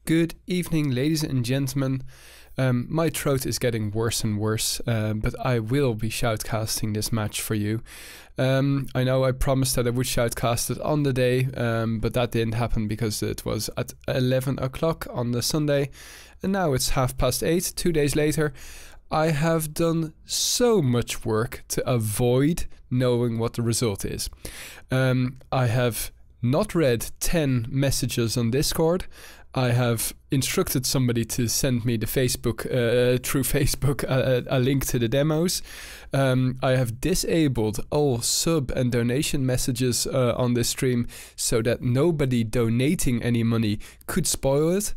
Good evening, ladies and gentlemen. My throat is getting worse and worse, but I will be shoutcasting this match for you. I know I promised that I would shoutcast it on the day, but that didn't happen because it was at 11 o'clock on the Sunday, and now it's 8:30, 2 days later. I have done so much work to avoid knowing what the result is. I have not read 10 messages on Discord. I have instructed somebody to send me the Facebook through Facebook a link to the demos. I have disabled all sub and donation messages on this stream so that nobody donating any money could spoil it.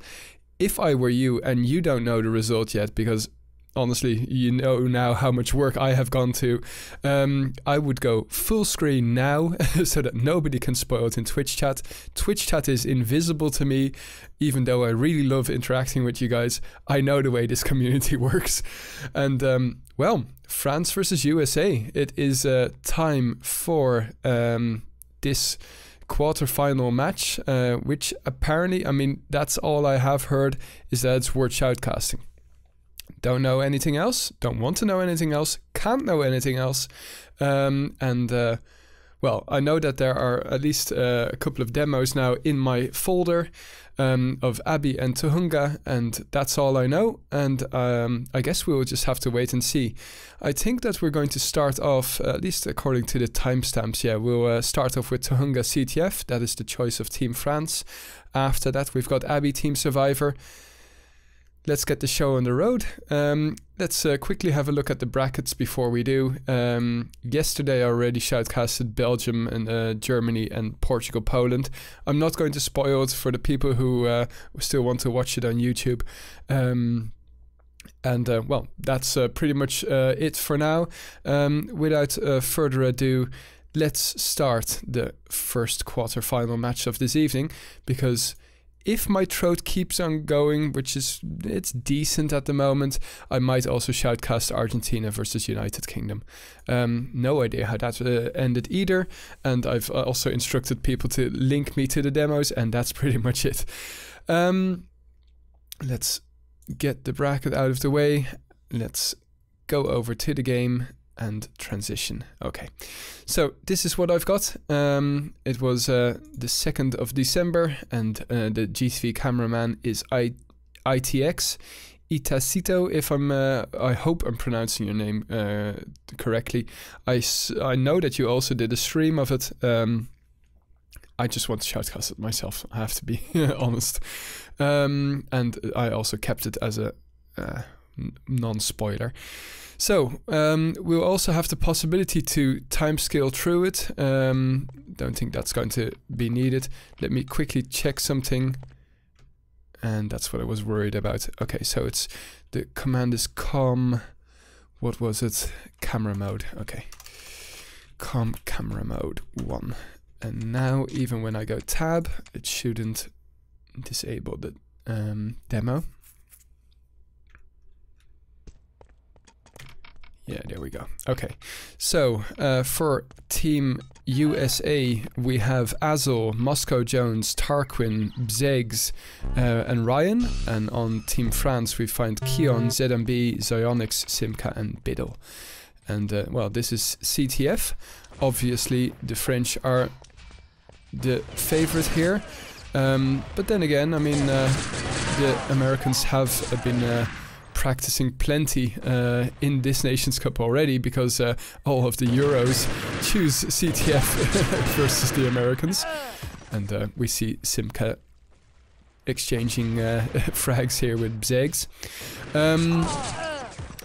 If I were you and you don't know the result yet, because honestly, you know now how much work I have gone to, I would go full screen now so that nobody can spoil it in Twitch chat. Twitch chat is invisible to me, even though I really love interacting with you guys. I know the way this community works. And, well, France versus USA. It is time for this quarterfinal match, which apparently, I mean, that's all I have heard, is that it's worth shoutcasting. Don't know anything else, don't want to know anything else, can't know anything else. Well, I know that there are at least a couple of demos now in my folder of Abby and Tuhunga, and that's all I know. And I guess we will just have to wait and see. I think that we're going to start off, at least according to the timestamps, yeah, we'll start off with Tuhunga CTF. That is the choice of Team France. After that, we've got Abby Team Survivor. Let's get the show on the road. Let's quickly have a look at the brackets before we do. Yesterday I already shoutcasted Belgium and Germany and Portugal, Poland. I'm not going to spoil it for the people who still want to watch it on YouTube. Well, that's pretty much it for now. Without further ado, let's start the first quarterfinal match of this evening, because if my throat keeps on going, which is, it's decent at the moment, I might also shoutcast Argentina versus United Kingdom. No idea how that ended either, and I've also instructed people to link me to the demos, and that's pretty much it. Let's get the bracket out of the way. Let's go over to the game and transition. Okay, so this is what I've got. It was the 2nd of December, and the GTV cameraman is ITX Itacito. If I hope I'm pronouncing your name correctly. I know that you also did a stream of it. I just want to shoutcast it myself, I have to be honest. And I also kept it as a non-spoiler. So, we'll also have the possibility to timescale through it. Don't think that's going to be needed. Let me quickly check something. And that's what I was worried about. Okay, so it's, the command is com, what was it? Camera mode, okay. Com camera mode 1. And now, even when I go tab, it shouldn't disable the demo. Yeah, there we go. Okay, so for Team USA, we have Azel, Moscow Jones, Tarquin, Bzegs, and Ryan. And on Team France, we find Kion, ZMB, Zionics, Simca, and Biddle. And well, this is CTF. Obviously, the French are the favorite here. But then again, I mean, the Americans have been practicing plenty in this Nations Cup already, because all of the Euros choose CTF versus the Americans. And we see Simca exchanging frags here with Bzegs.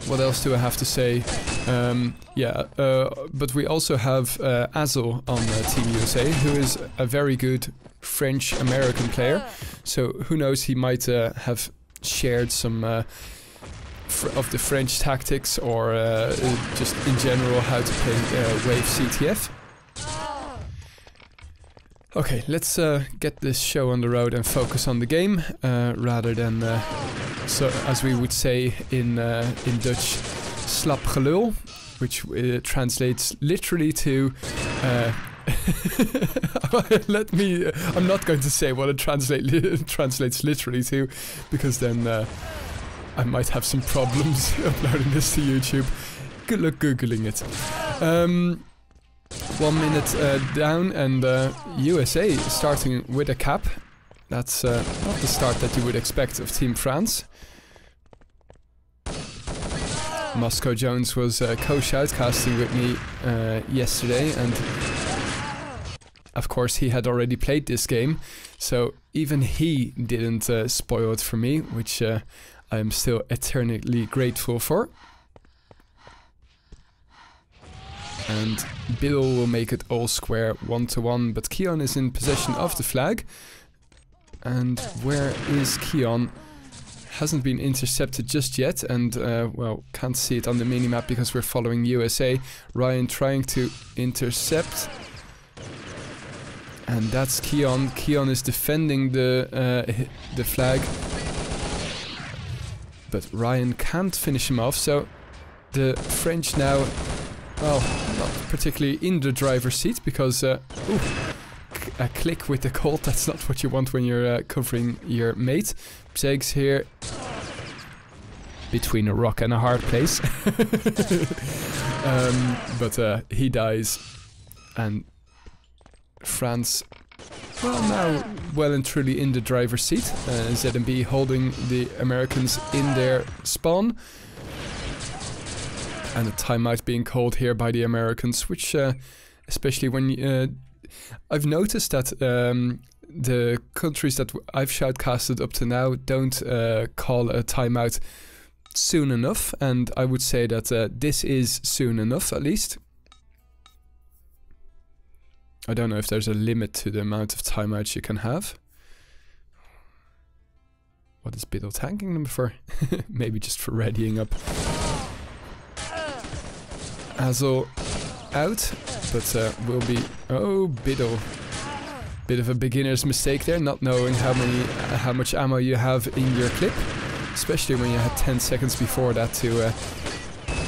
What else do I have to say? But we also have Azel on Team USA, who is a very good French-American player. So who knows, he might have shared some of the French tactics, or just in general how to play Wave CTF. Okay, let's get this show on the road and focus on the game, rather than, so as we would say in Dutch, slap gelul, which translates literally to Let me. I'm not going to say what it translates literally to, because then I might have some problems uploading this to YouTube. Good luck googling it. 1 minute down, and USA starting with a cap. That's not the start that you would expect of Team France. Moscow Jones was co-shoutcasting with me yesterday, and of course he had already played this game, so even he didn't spoil it for me, which I am still eternally grateful for. And Biddle will make it all square 1-1, but Keon is in possession of the flag. And where is Keon? Hasn't been intercepted just yet, and well, can't see it on the minimap because we're following USA. Ryan trying to intercept, and that's Keon. Keon is defending the flag, but Ryan can't finish him off. So the French now, well, not particularly in the driver's seat, because a click with the Colt, that's not what you want when you're covering your mate. Bzegs here between a rock and a hard place. But he dies, and France, well, now well and truly in the driver's seat. ZMB holding the Americans in their spawn, and a timeout being called here by the Americans, which especially when I've noticed that the countries that I've shoutcasted up to now don't call a timeout soon enough, and I would say that this is soon enough, at least. I don't know if there's a limit to the amount of timeouts you can have. What is Biddle tanking them for? Maybe just for readying up. Azel out, but will be... Oh, Biddle. Bit of a beginner's mistake there, not knowing how much ammo you have in your clip, especially when you had 10 seconds before that to,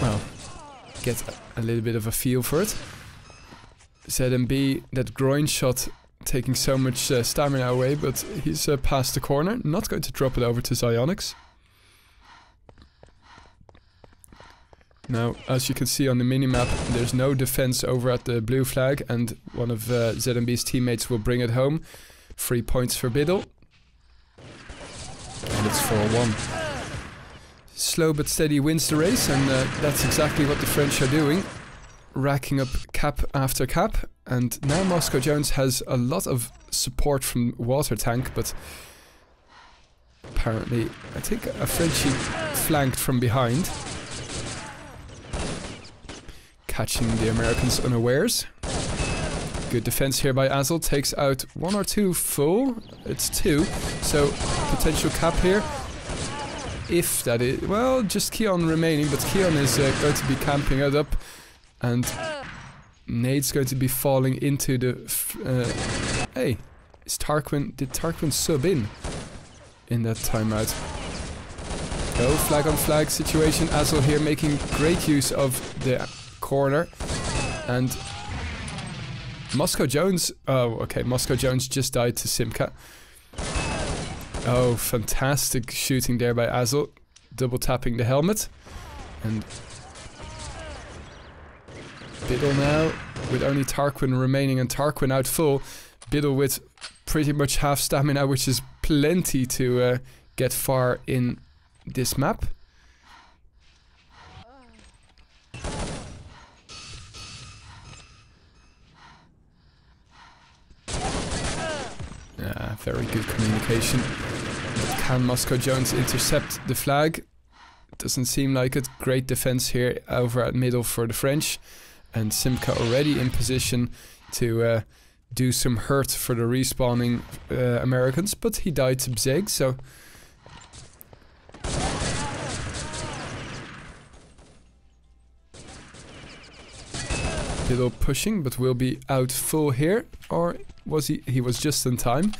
well, get a little bit of a feel for it. ZMB, that groin shot taking so much stamina away, but he's past the corner, not going to drop it over to Xionyx. Now, as you can see on the minimap, there's no defense over at the blue flag, and one of ZMB's teammates will bring it home. 3 points for Biddle. And it's 4-1. Slow but steady wins the race, and that's exactly what the French are doing. Racking up cap after cap, and now Moscow Jones has a lot of support from Water Tank, but apparently, I think a Frenchie flanked from behind, catching the Americans unawares. Good defense here by Azel, takes out 1 or 2 full. It's 2, so potential cap here. If that is, well, just Keon remaining, but Keon is going to be camping it up, and Nade's going to be falling into the... hey, is Tarquin, did Tarquin sub in that timeout? No, flag on flag situation. Azel here making great use of the corner, and Moscow Jones, oh okay, Moscow Jones just died to Simca. Oh, fantastic shooting there by Azel, double tapping the helmet, and Biddle now with only Tarquin remaining, and Tarquin out full. Biddle with pretty much half stamina, which is plenty to get far in this map. Very good communication. But can Moscow Jones intercept the flag? Doesn't seem like it. Great defense here over at middle for the French. And Simca already in position to do some hurt for the respawning Americans. But he died to Bzeg, so... Biddle pushing, but will be out full here. Or was he? He was just in time.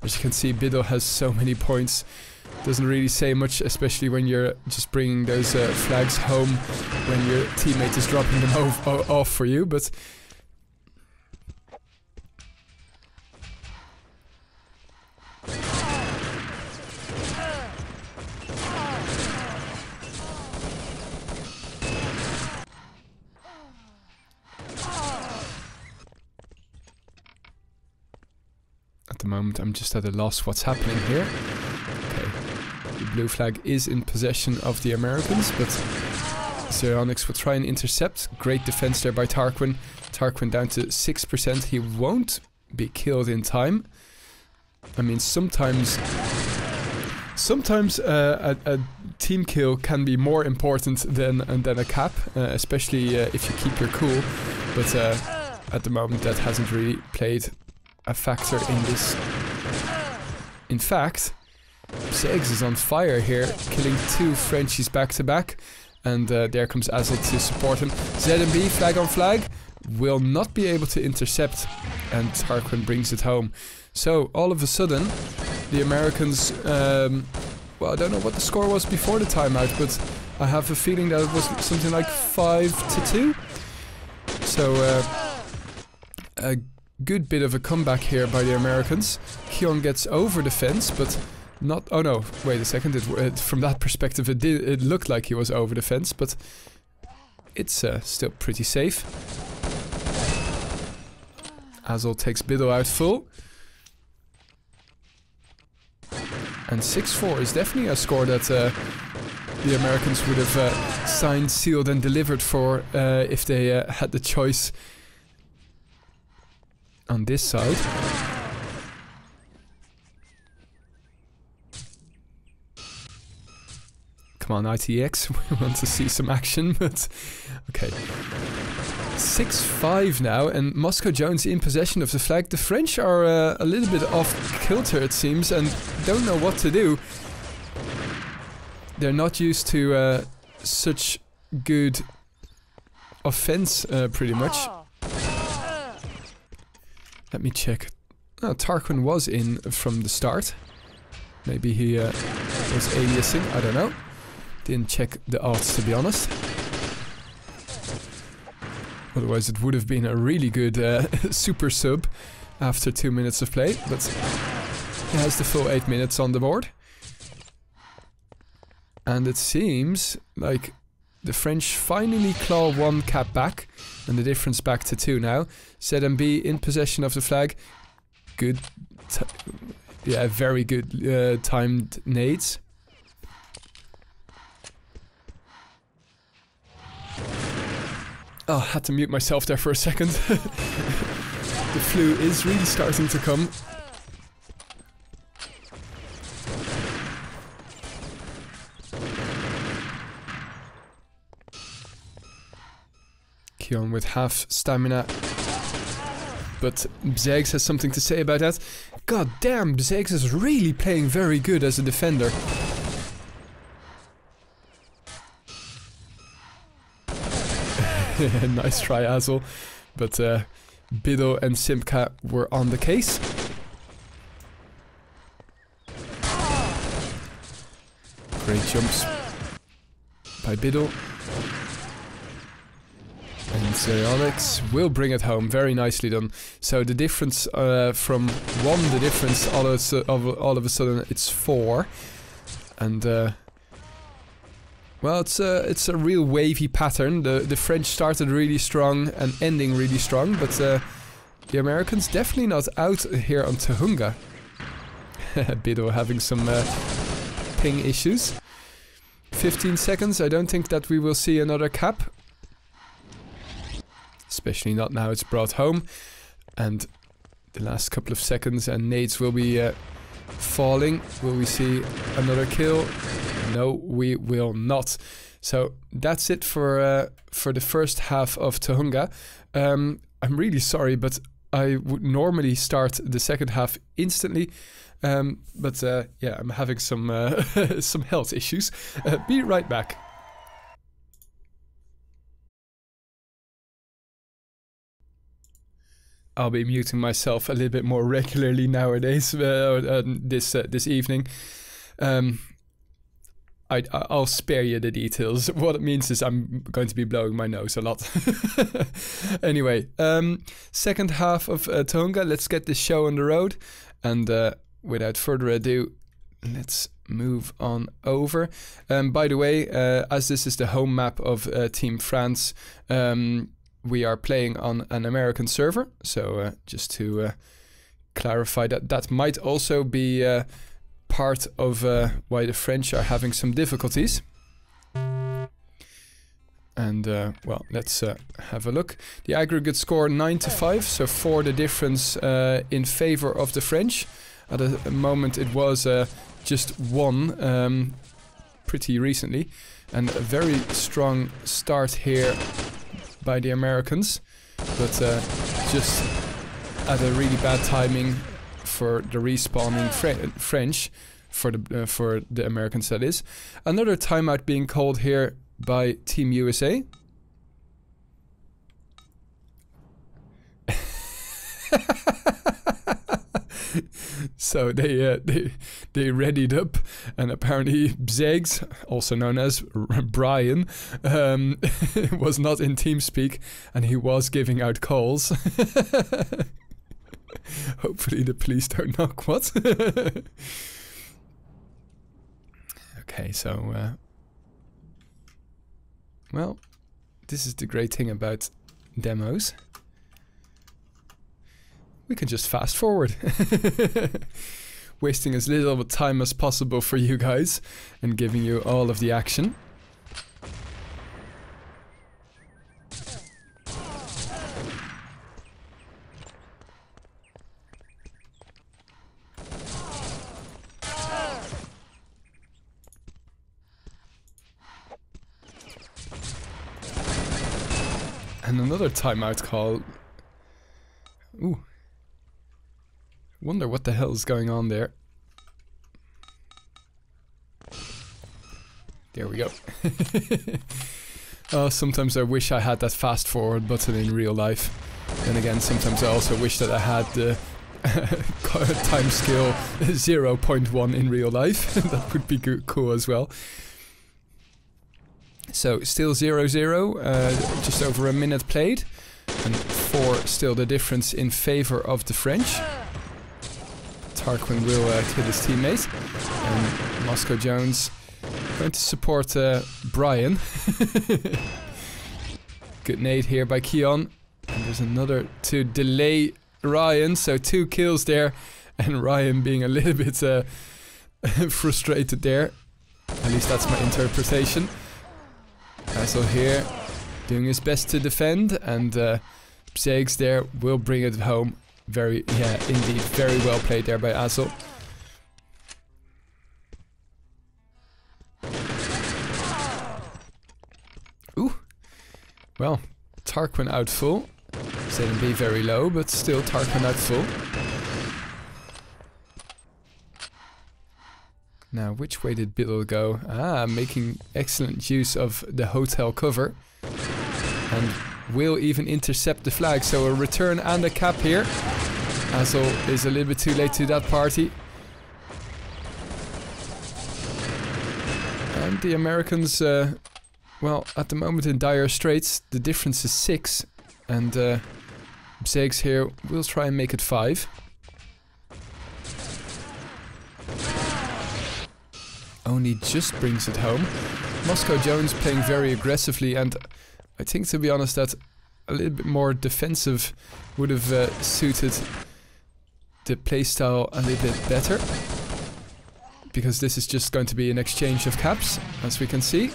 As you can see, Biddle has so many points. Doesn't really say much, especially when you're just bringing those flags home when your teammate is dropping them off for you. But the moment I'm just at a loss what's happening here. Okay, the blue flag is in possession of the Americans, but Xerionics will try and intercept. Great defense there by Tarquin. Tarquin down to 6%. He won't be killed in time. I mean, sometimes a team kill can be more important than a cap, especially if you keep your cool. But at the moment, that hasn't really played a factor in this. In fact, Zegs is on fire here, killing 2 Frenchies back to back. And there comes Azel to support him. ZMB, flag on flag, will not be able to intercept. And Tarquin brings it home. So, all of a sudden, the Americans... well, I don't know what the score was before the timeout, but I have a feeling that it was something like 5-2. So, a good bit of a comeback here by the Americans. Keon gets over the fence, but... not... oh no, wait a second. From that perspective, it looked like he was over the fence, but it's still pretty safe. Azel takes Biddle out full. And 6-4 is definitely a score that the Americans would have signed, sealed and delivered for if they had the choice on this side. Come on, ITX, we want to see some action, but okay. 6-5 now, and Moscow Jones in possession of the flag. The French are a little bit off kilter, it seems, and don't know what to do. They're not used to such good offense, pretty much. Let me check. Oh, Tarquin was in from the start. Maybe he was aliasing, I don't know. Didn't check the odds, to be honest. Otherwise it would have been a really good super sub after 2 minutes of play, but he has the full 8 minutes on the board. And it seems like the French finally claw 1 cap back, and the difference back to 2 now. ZMB in possession of the flag. Good, yeah, very good timed nades. Oh, I had to mute myself there for a second. The flu is really starting to come. Keon with half stamina. But Bzegs has something to say about that. God damn, Bzegs is really playing very good as a defender. Nice try, Azel. But Biddle and Simca were on the case. Great jumps by Biddle. And Xerionics will bring it home. Very nicely done. So the difference from 1, the difference all of a sudden it's 4. And well, it's a real wavy pattern. The French started really strong and ending really strong, but the Americans definitely not out here on Tahunga. Biddle having some ping issues. 15 seconds. I don't think that we will see another cap. Especially not now it's brought home. And the last couple of seconds and nades will be falling. Will we see another kill? No, we will not. So that's it for the first half of Tahunga. I'm really sorry, but I would normally start the second half instantly. But yeah, I'm having some some health issues. Be right back. I'll be muting myself a little bit more regularly nowadays. This evening. I'll spare you the details. What it means is I'm going to be blowing my nose a lot. Anyway, second half of Tahunga. Let's get this show on the road. And without further ado, let's move on over. By the way, as this is the home map of Team France, we are playing on an American server. So just to clarify that might also be part of why the French are having some difficulties. And well, let's have a look. The aggregate score 9-5, so 4 the difference in favor of the French. At the moment it was just 1 pretty recently, and a very strong start here by the Americans, but just at a really bad timing for the respawning French, for the Americans, that is. Another timeout being called here by Team USA. So they readied up, and apparently Bzegs, also known as Brian, was not in TeamSpeak, and he was giving out calls. Hopefully the police don't knock. What? Okay, so well, this is the great thing about demos. We can just fast forward, wasting as little time as possible for you guys and giving you all of the action. And another timeout call. Ooh. Wonder what the hell is going on there. There we go. Oh, sometimes I wish I had that fast forward button in real life. And again, sometimes I also wish that I had the time skill 0.1 in real life. That would be cool as well. So still 0-0, just over a minute played, and 4 still the difference in favor of the French. Tarquin will kill his teammate, and Moscow Jones going to support Brian. Good nade here by Keon, and there's another to delay Ryan, so 2 kills there, and Ryan being a little bit frustrated there. At least that's my interpretation. Hassel here doing his best to defend, and Bzegs there will bring it home. Very, yeah, indeed, very well played there by Hassel. Ooh, well, Tarquin out full. ZMB very low, but still Tarquin out full. Now, which way did Biddle go? Ah, making excellent use of the hotel cover. And will even intercept the flag. So a return and a cap here. Hassel is a little bit too late to that party. And the Americans, well, at the moment in dire straits. The difference is 6. And Bzegs here will try and make it 5. Only just brings it home. Moscow Jones playing very aggressively, and I think, to be honest, that a little bit more defensive would have suited the playstyle a little bit better. Because this is just going to be an exchange of caps, as we can see.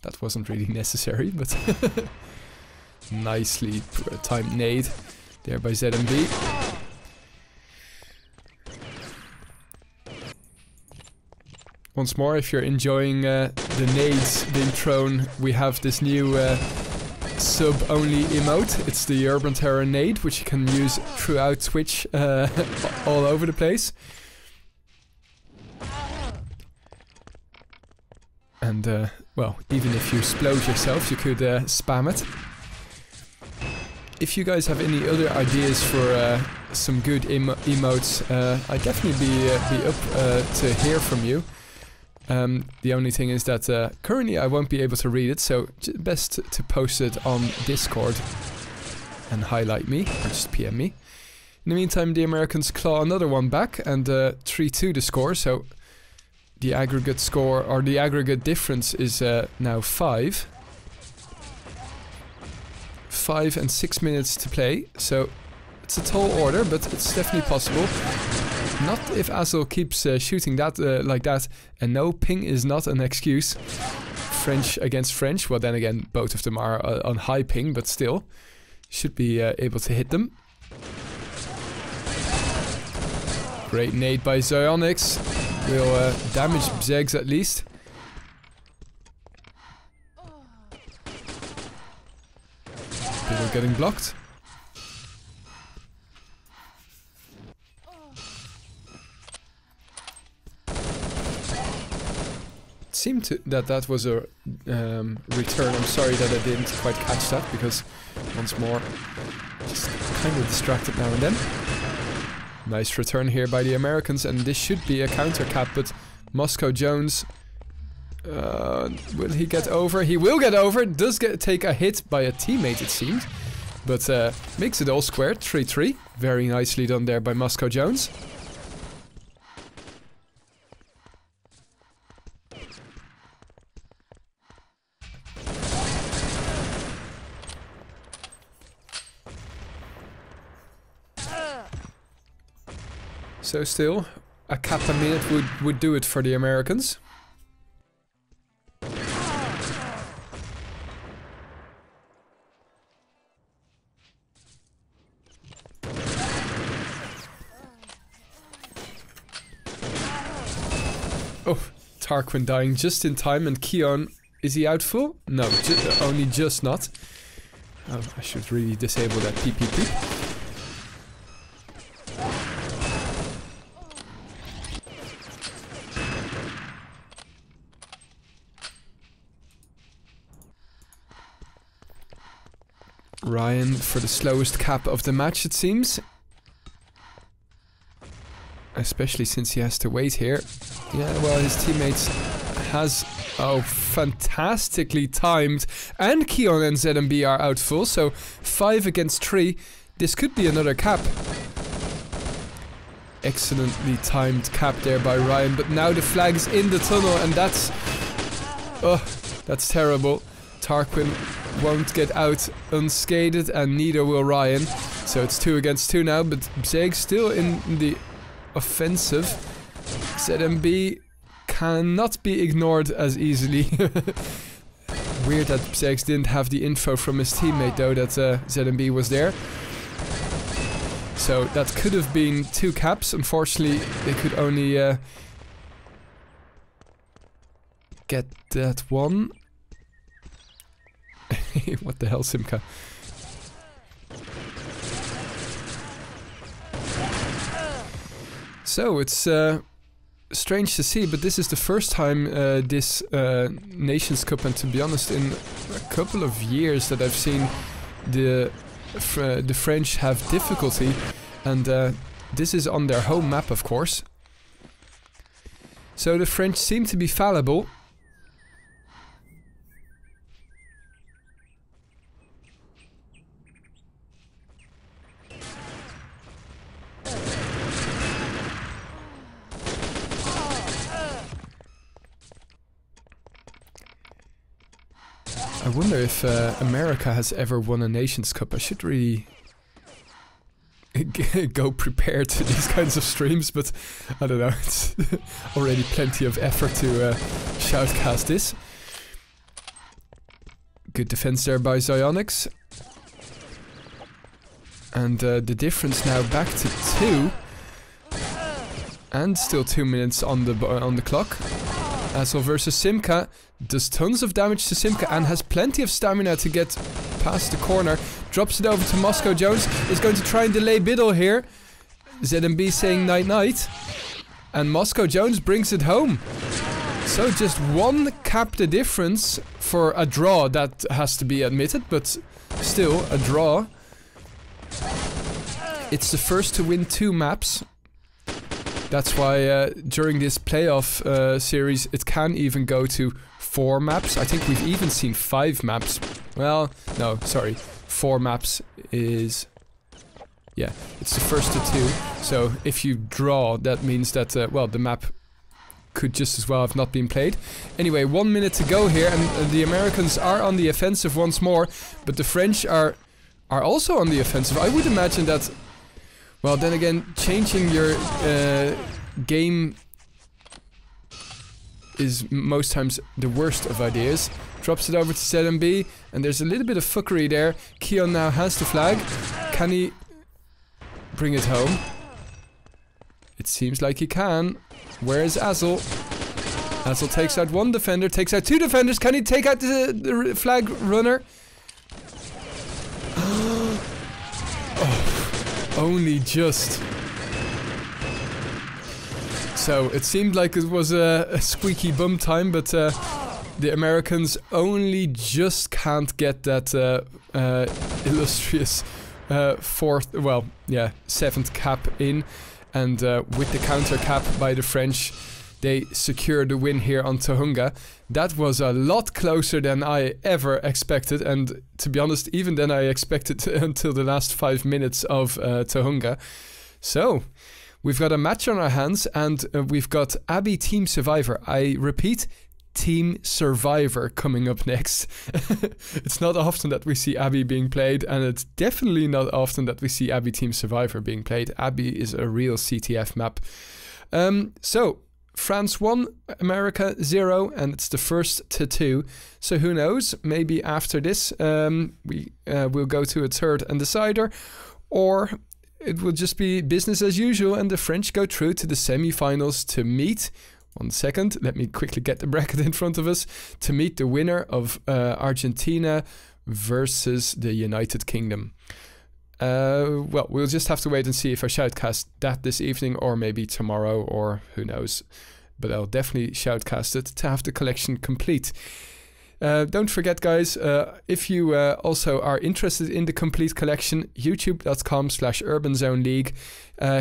That wasn't really necessary, but nicely timed nade there by ZMB. Once more, if you're enjoying the nades being thrown, we have this new sub-only emote. It's the Urban Terror nade, which you can use throughout Twitch all over the place. And, well, even if you explode yourself, you could spam it. If you guys have any other ideas for some good emotes, I'd definitely be up to hear from you. The only thing is that currently I won't be able to read it, so best to post it on Discord and highlight me, or just PM me. In the meantime, the Americans claw another one back, and 3-2 the score, so the aggregate score, or the aggregate difference is now 5. 5 and 6 minutes to play, so It's a tall order, but it's definitely possible. Not if Azel keeps shooting that like that. And no, ping is not an excuse. French against French. Well, then again, both of them are on high ping, but still. Should be able to hit them. Great nade by Xionyx. Will damage Zegs at least. People getting blocked. Seemed that was a return. I'm sorry that I didn't quite catch that because once more just kind of distracted now and then. Nice return here by the Americans, and this should be a counter cap, but Moscow Jones, will he get over? He will get over. Does take a hit by a teammate, it seems, but makes it all squared. 3-3. Very nicely done there by Moscow Jones. So still, a cap a minute would do it for the Americans. Oh, Tarquin dying just in time, and Keon, is he out full? No, only just not. Oh, I should really disable that PPP. Ryan for the slowest cap of the match, it seems. Especially since he has to wait here. Yeah, well, his teammates has... Oh, fantastically timed. And Keon and ZMB are out full, so 5 against 3. This could be another cap. Excellently timed cap there by Ryan, but now the flag's in the tunnel, and that's... Oh, that's terrible. Tarquin won't get out unscathed, and neither will Ryan. So it's 2 against 2 now, but Zeg still in the offensive. ZMB cannot be ignored as easily. Weird that Zeg didn't have the info from his teammate though, that ZMB was there. So that could have been 2 caps. Unfortunately, they could only get that one. What the hell, Simka? So it's strange to see, but this is the first time this Nations Cup, and to be honest, in a couple of years that I've seen the French have difficulty, and this is on their home map, of course. So the French seem to be fallible. I wonder if America has ever won a Nations Cup. I should really go prepared to these kinds of streams, but I don't know, it's already plenty of effort to shoutcast this. Good defense there by Xionyx. And the difference now back to 2. And still 2 minutes on the clock. Azel versus Simka does tons of damage to Simka and has plenty of stamina to get past the corner. Drops it over to Moscow Jones. Is going to try and delay Biddle here. ZMB saying night night. And Moscow Jones brings it home. So just 1 cap the difference for a draw. That has to be admitted, but still a draw. It's the first to win 2 maps. That's why during this playoff series it can even go to 4 maps. I think we've even seen 5 maps. Well, no, sorry. 4 maps is... Yeah, it's the first to 2. So if you draw, that means that, well, the map could just as well have not been played. Anyway, 1 minute to go here, and the Americans are on the offensive once more, but the French are also on the offensive. I would imagine that Well, then again, changing your game is most times the worst of ideas. Drops it over to ZMB, and there's a little bit of fuckery there. Keon now has the flag. Can he bring it home? It seems like he can. Where is Azel? Azel takes out one defender, takes out two defenders. Can he take out the flag runner? Oh, only just. So it seemed like it was a squeaky bum time, but the Americans only just can't get that illustrious seventh cap in, and with the counter cap by the French, they secure the win here on Tohunga. That was a lot closer than I ever expected, and to be honest, even then I expected until the last 5 minutes of Tohunga. So we've got a match on our hands, and we've got Abby Team Survivor. I repeat, Team Survivor coming up next. It's not often that we see Abby being played, and it's definitely not often that we see Abby Team Survivor being played. Abby is a real CTF map. So France 1, America 0, and it's the first to 2. So who knows? Maybe after this we will go to a third and decider, or it will just be business as usual and the French go through to the semi-finals to meet, 1 second, let me quickly get the bracket in front of us, to meet the winner of Argentina versus the United Kingdom. Well, we'll just have to wait and see if I shoutcast that this evening or maybe tomorrow, or who knows. But I'll definitely shoutcast it to have the collection complete. Don't forget, guys, if you also are interested in the complete collection, youtube.com/UrbanZoneLeague.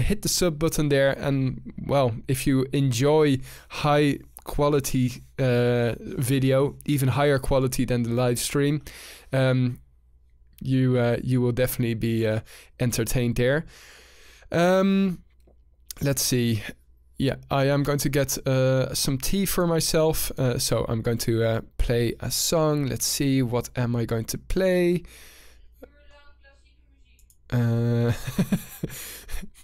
Hit the sub button there, and well, if you enjoy high quality video, even higher quality than the live stream, you will definitely be entertained there. Let's see. Yeah, I am going to get some tea for myself, so I'm going to play a song. Let's see, what am I going to play?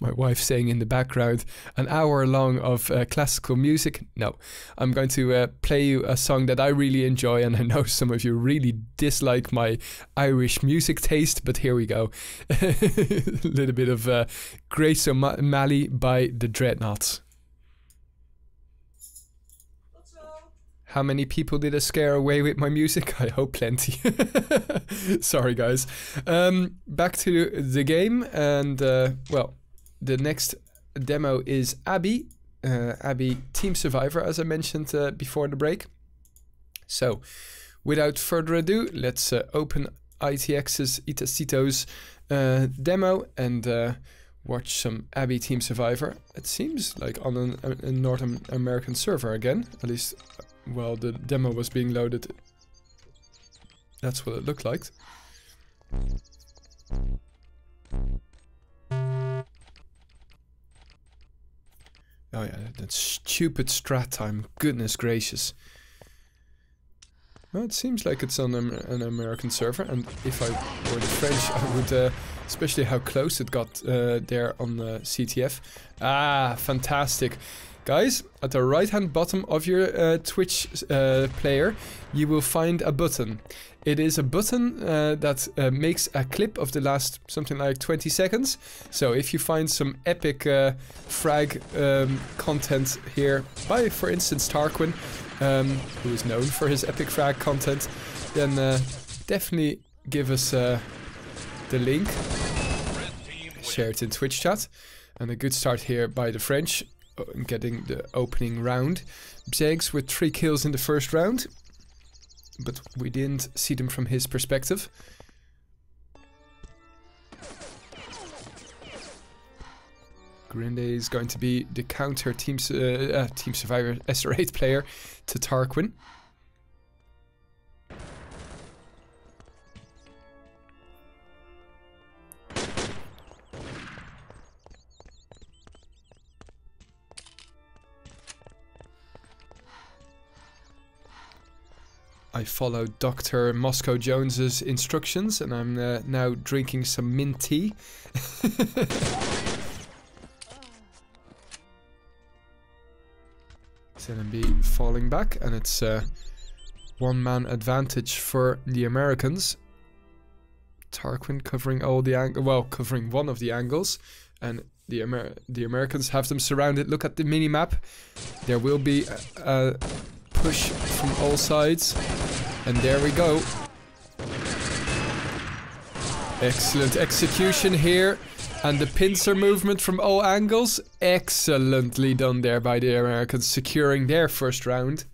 My wife saying in the background, an hour long of classical music. No, I'm going to play you a song that I really enjoy, and I know some of you really dislike my Irish music taste, but here we go. A little bit of Grace O'Malley by the Dreadnoughts. How many people did I scare away with my music? I hope plenty. Sorry, guys. Back to the game, and well, the next demo is Abby. Abby Team Survivor, as I mentioned before the break. So, without further ado, let's open ITX's Itacito's demo and watch some Abby Team Survivor. It seems like on a North American server again, at least. Well, the demo was being loaded. That's what it looked like. Oh yeah, that stupid strat time. Goodness gracious. Well, it seems like it's on an American server, and if I were the French, I would, especially how close it got there on the CTF. Ah, fantastic. Guys, at the right hand bottom of your Twitch player, you will find a button. It is a button that makes a clip of the last something like 20 seconds. So if you find some epic frag content here by, for instance, Tarquin, who is known for his epic frag content, then definitely give us the link. Share it in Twitch chat. And a good start here by the French. Getting the opening round. Bzegs with 3 kills in the first round, but we didn't see them from his perspective. Grinde is going to be the counter Team Survivor SR8 player to Tarquin. I followed Dr. Moscow Jones's instructions, and I'm now drinking some mint tea. ZMB falling back, and it's one-man advantage for the Americans. Tarquin covering all the covering one of the angles, and the Americans have them surrounded. Look at the mini-map. There will be a push from all sides, and there we go. Excellent execution here, and the pincer movement from all angles. Excellently done there by the Americans, securing their first round.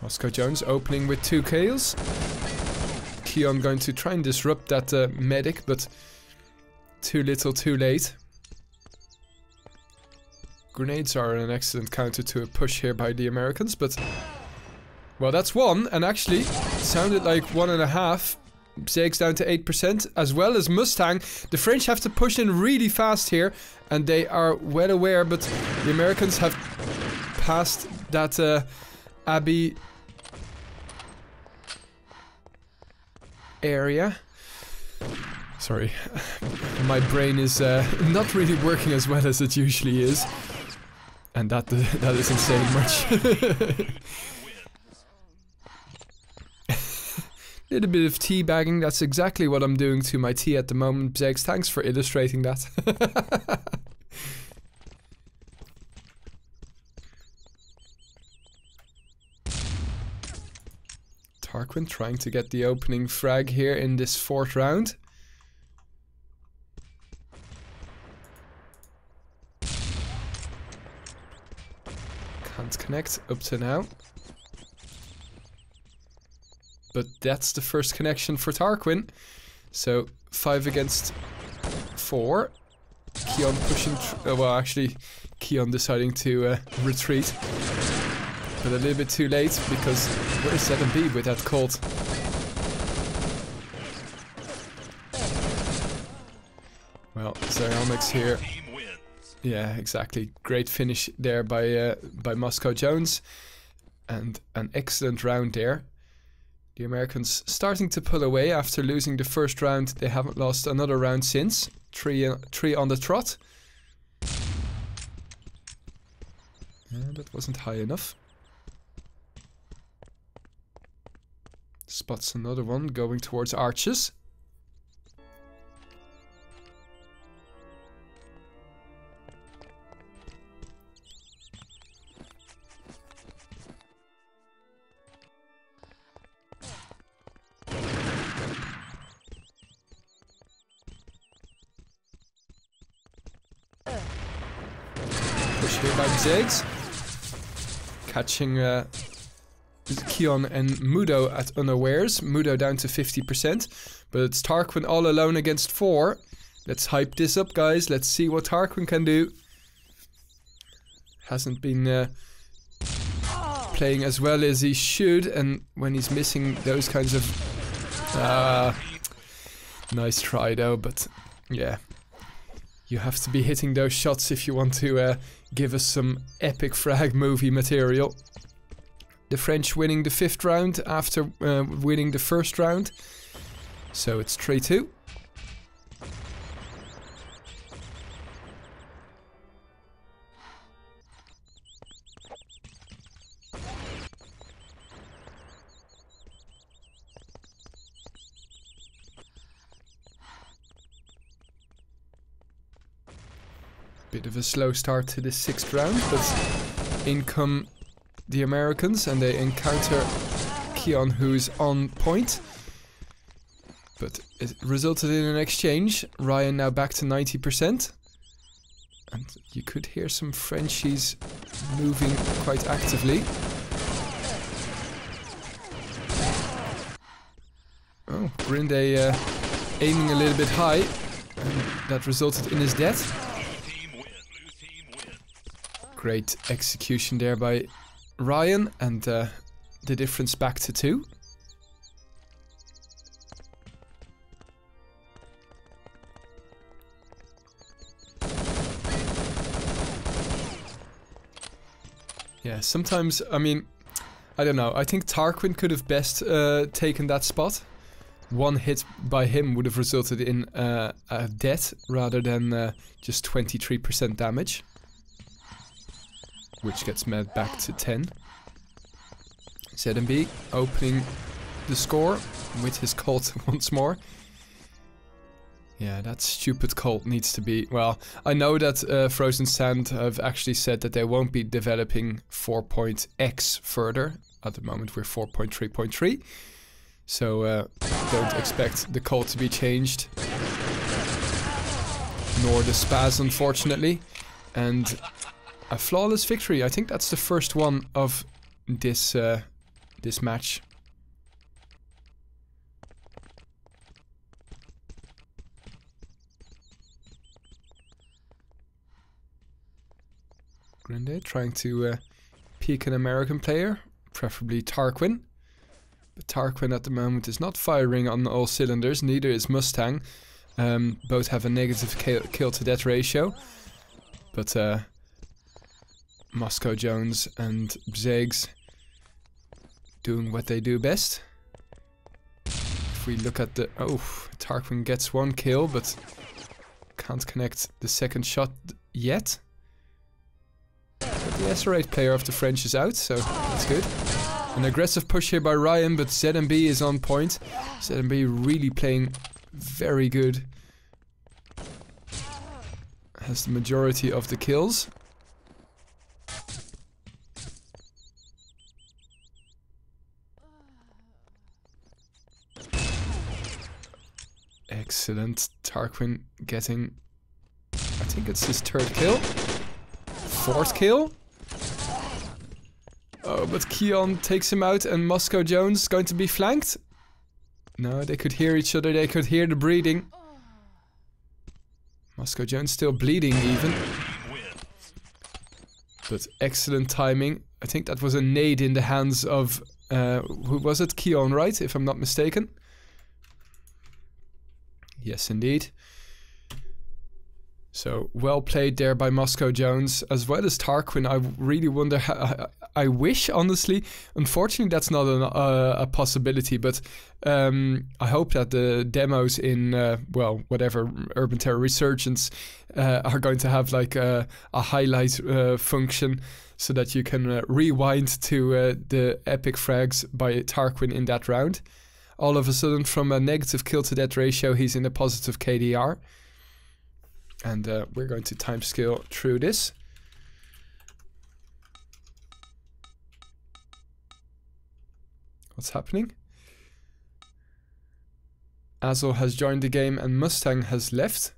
Moscow Jones opening with 2 kills. Keon going to try and disrupt that medic, but too little, too late. Grenades are an excellent counter to a push here by the Americans, but... Well, that's 1, and actually, it sounded like 1.5. Zegs down to 8%, as well as Mustang. The French have to push in really fast here, and they are well aware, but the Americans have passed that Abbey area. Sorry, my brain is not really working as well as it usually is, and that isn't saying much. Little bit of teabagging, that's exactly what I'm doing to my tea at the moment. Zegs, thanks for illustrating that. Tarquin trying to get the opening frag here in this 4th round. Can't connect up to now. But that's the first connection for Tarquin. So 5 against 4. Keon pushing... well, actually, Keon deciding to retreat. But a little bit too late, because where's ZMB with that Colt? Well, Xeriomix here. Yeah, exactly. Great finish there by Moscow Jones. And an excellent round there. The Americans starting to pull away after losing the first round. They haven't lost another round since. Three on the trot. That wasn't high enough. Spots another one going towards arches. Push here by Zegs. Catching Keon and Mudo at unawares. Mudo down to 50%. But it's Tarquin all alone against 4. Let's hype this up, guys. Let's see what Tarquin can do. Hasn't been playing as well as he should. And when he's missing those kinds of... nice try though, but yeah. You have to be hitting those shots if you want to give us some epic frag movie material. The French winning the 5th round after winning the 1st round. So it's 3-2. Bit of a slow start to the 6th round, but in come the Americans and they encounter Keon, who's on point. But it resulted in an exchange. Ryan now back to 90%. And you could hear some Frenchies moving quite actively. Oh, Grinde aiming a little bit high. And that resulted in his death. Great execution there by Ryan, and the difference back to 2. Yeah, sometimes, I mean, I don't know. I think Tarquin could have best taken that spot. One hit by him would have resulted in a death rather than just 23% damage. Which gets made back to 10. ZMB opening the score with his Colt once more. Yeah, that stupid Colt needs to be... Well, I know that Frozen Sand have actually said that they won't be developing 4.x further. At the moment we're 4.3.3. So don't expect the Colt to be changed. Nor the Spaz, unfortunately. And a flawless victory. I think that's the first one of this this match. Grande trying to peek an American player, preferably Tarquin. But Tarquin at the moment is not firing on all cylinders, neither is Mustang. Both have a negative kill to death ratio. But Moscow Jones and Bzegs doing what they do best. If we look at the... Oh, Tarquin gets one kill, but can't connect the second shot yet. But the SR8 player of the French is out, so that's good. An aggressive push here by Ryan, but ZMB is on point. ZMB really playing very good. Has the majority of the kills. Excellent. Tarquin getting... I think it's his third kill. Fourth kill. Oh, but Keon takes him out and Moscow Jones is going to be flanked. No, they could hear each other. They could hear the breathing. Moscow Jones still bleeding even. But excellent timing. I think that was a nade in the hands of... who was it? Keon, right? If I'm not mistaken. Yes, indeed. So, well played there by Moscow Jones, as well as Tarquin. I really wonder how... I wish, honestly. Unfortunately, that's not a possibility, but I hope that the demos in, well, whatever, Urban Terror Resurgence are going to have like a highlight function so that you can rewind to the epic frags by Tarquin in that round. All of a sudden, from a negative kill to death ratio, he's in a positive KDR. And we're going to timescale through this. What's happening? Azel has joined the game and Mustang has left.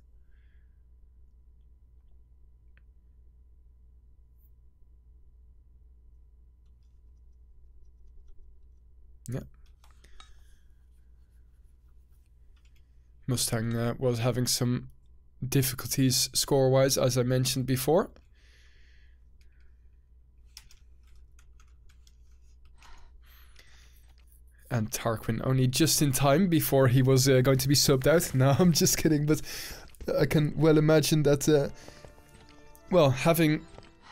Yeah. Mustang was having some difficulties score-wise, as I mentioned before. And Tarquin only just in time before he was going to be subbed out. No, I'm just kidding, but I can well imagine that, well, having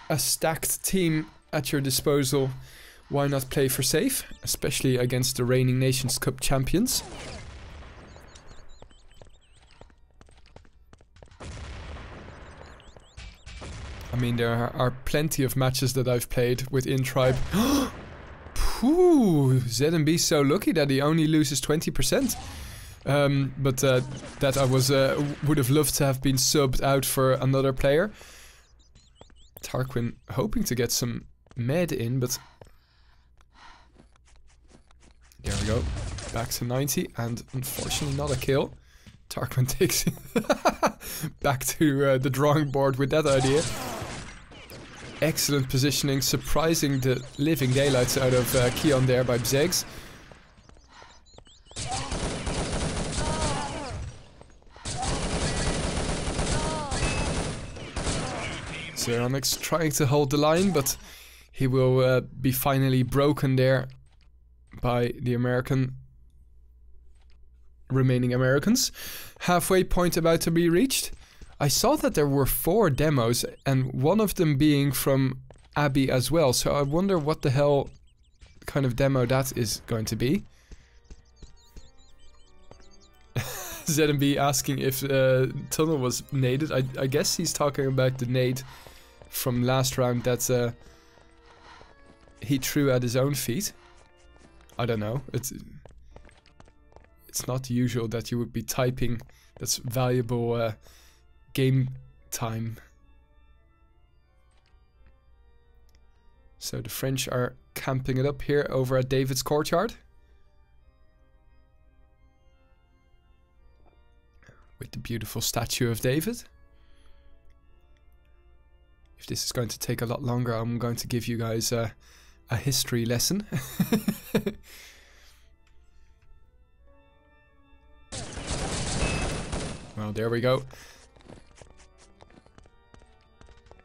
a stacked team at your disposal, why not play for safe, especially against the reigning Nations Cup champions. I mean, there are plenty of matches that I've played with in-tribe. Pooh, ZMB's so lucky that he only loses 20%. But that I was would have loved to have been subbed out for another player. Tarquin hoping to get some med in, but there we go. Back to 90, and unfortunately not a kill. Tarquin takes back to the drawing board with that idea. Excellent positioning, surprising the living daylights out of Keon there by Bzegs. Zeronix trying to hold the line, but he will be finally broken there by the remaining Americans. Halfway point about to be reached. I saw that there were 4 demos, and one of them being from Abbey as well. So I wonder what the hell kind of demo that is going to be. ZMB asking if Tunnel was naded. I guess he's talking about the nade from last round that he threw at his own feet. I don't know. It's not usual that you would be typing. That's valuable game time. So the French are camping it up here over at David's courtyard. With the beautiful statue of David. If this is going to take a lot longer, I'm going to give you guys a history lesson. Well, there we go.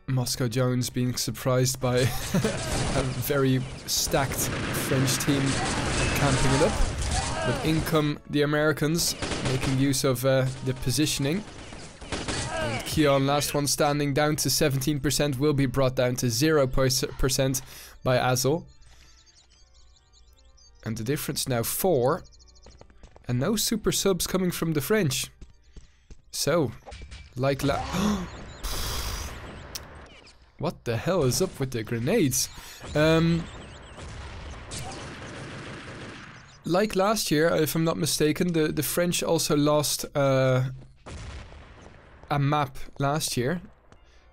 Moscow Jones being surprised by a very stacked French team camping it up. But in come the Americans, making use of the positioning. And Keon, last one standing, down to 17%, will be brought down to 0% by Azel. And the difference now 4. And no super subs coming from the French. So, like what the hell is up with the grenades? Like last year, if I'm not mistaken, the French also lost a map last year.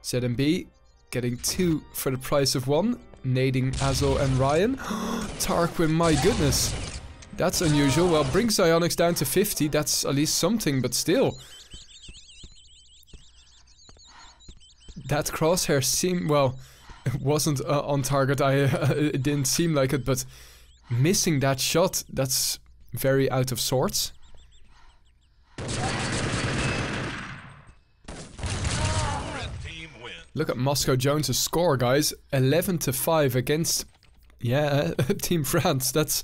ZMB getting 2 for the price of 1, nading Azel and Ryan. Tarquin, my goodness. That's unusual. Well, brings Ionics down to 50. That's at least something, but still. That crosshair seemed, well, it wasn't on target. It didn't seem like it, but missing that shot, that's very out of sorts. Look at Moscow Jones' score, guys. 11-5 against, yeah, Team France. That's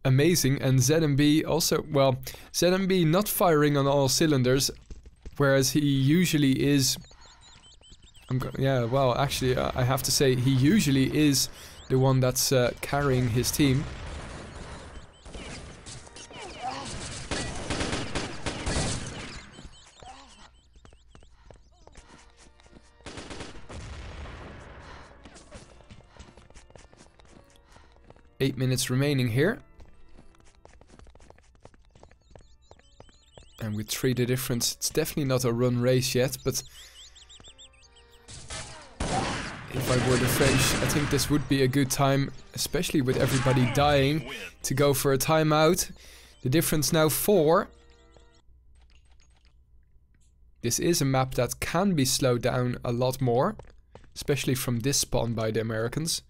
amazing. And ZMB also, well, ZMB not firing on all cylinders, whereas he usually is. Yeah, well, actually, I have to say, he usually is the one that's carrying his team. Eight minutes remaining here. And with 3 the difference, it's definitely not a run race yet, but if I were the French, I think this would be a good time, especially with everybody dying, to go for a timeout. The difference now 4. This is a map that can be slowed down a lot more, especially from this spawn by the Americans.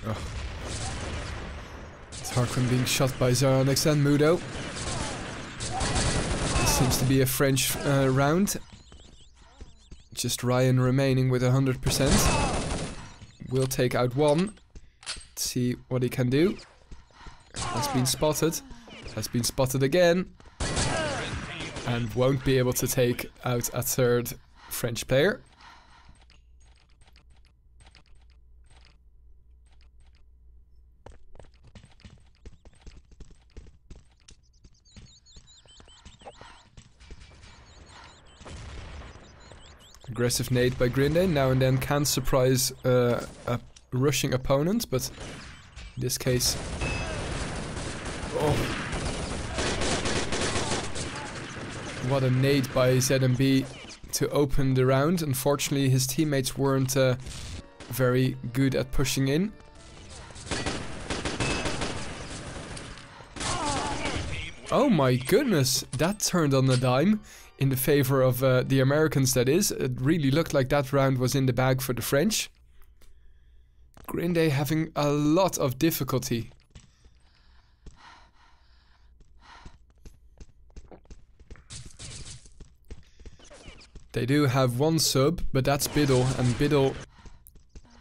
Oh. Tarquin being shot by Xyonix and Mudo. This seems to be a French round. Just Ryan remaining with 100%. Will take out 1. Let's see what he can do. Has been spotted. Has been spotted again. And won't be able to take out a 3rd French player. Aggressive nade by Grinde now and then can surprise a rushing opponent, but in this case... Oh. What a nade by ZMB to open the round. Unfortunately, his teammates weren't very good at pushing in. Oh my goodness, that turned on a dime. In the favor of the Americans, that is. It really looked like that round was in the bag for the French. Grinde having a lot of difficulty. They do have 1 sub, but that's Biddle, and Biddle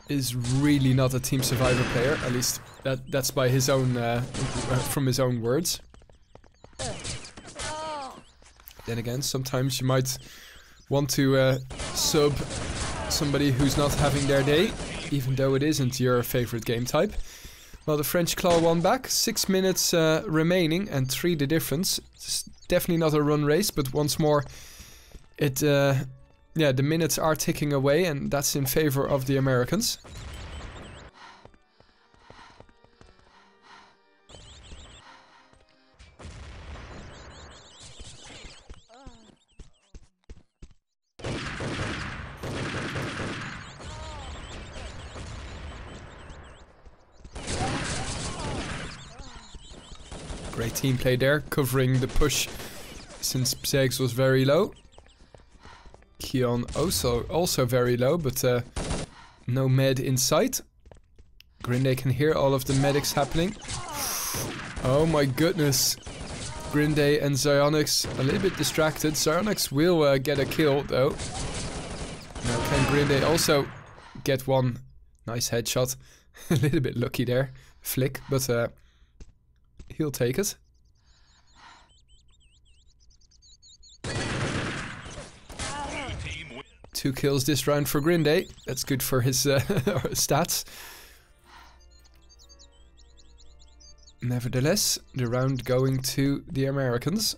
is really not a Team Survivor player. At least that's by his own, from his own words. Then again, sometimes you might want to sub somebody who's not having their day, even though it isn't your favorite game type. Well, the French claw one back. 6 minutes remaining and 3 the difference. It's definitely not a run race, but once more, yeah, the minutes are ticking away, and that's in favor of the Americans. Great team play there, covering the push since Zegs was very low. Keon also very low, but no med in sight. Grinde can hear all of the medics happening. Oh my goodness. Grinde and Zyonix a little bit distracted. Zyonix will get a kill though. Now can Grinde also get one nice headshot? A little bit lucky there. Flick, but he'll take it. Two kills this round for Grinde. That's good for his stats. Nevertheless, the round going to the Americans.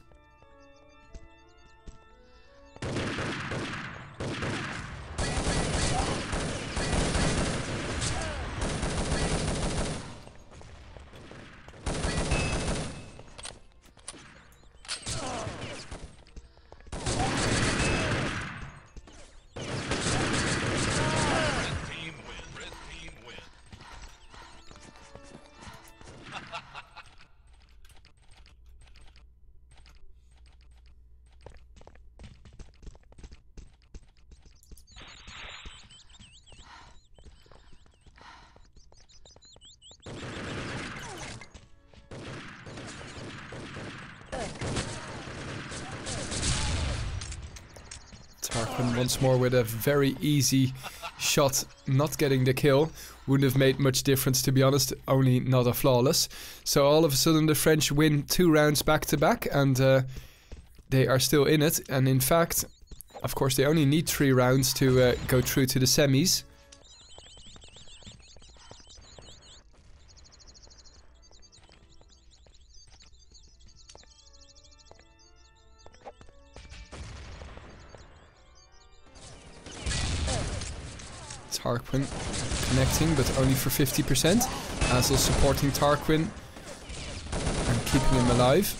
Tarquin once more with a very easy shot, not getting the kill. Wouldn't have made much difference, to be honest, only not a flawless. So all of a sudden the French win 2 rounds back to back, and they are still in it. And in fact, of course, they only need 3 rounds to go through to the semis. Tarquin connecting, but only for 50%. Azel supporting Tarquin and keeping him alive.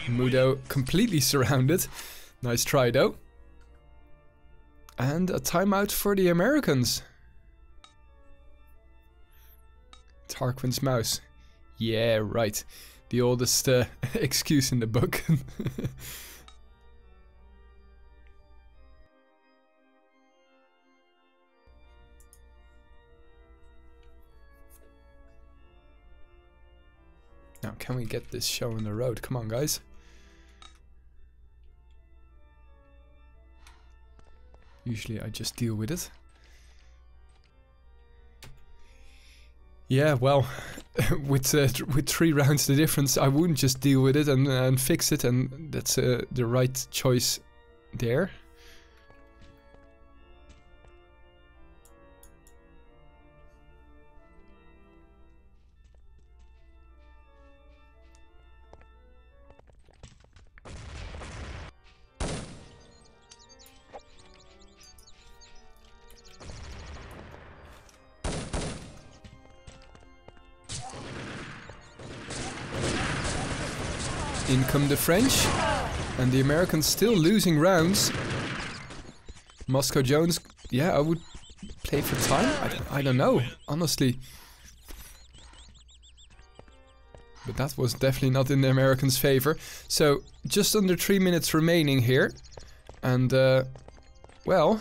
Mudo completely surrounded. Nice try though. And a timeout for the Americans. Tarquin's mouse. Yeah, right. The oldest excuse in the book. Now, can we get this show on the road? Come on, guys. Usually I just deal with it. Yeah, well, with 3 rounds the difference, I wouldn't just deal with it and fix it, and that's the right choice there. In come the French, and the Americans still losing rounds. Moscow Jones, yeah, I would play for time. I don't know, honestly. But that was definitely not in the Americans' favor. So, just under 3 minutes remaining here. And, well,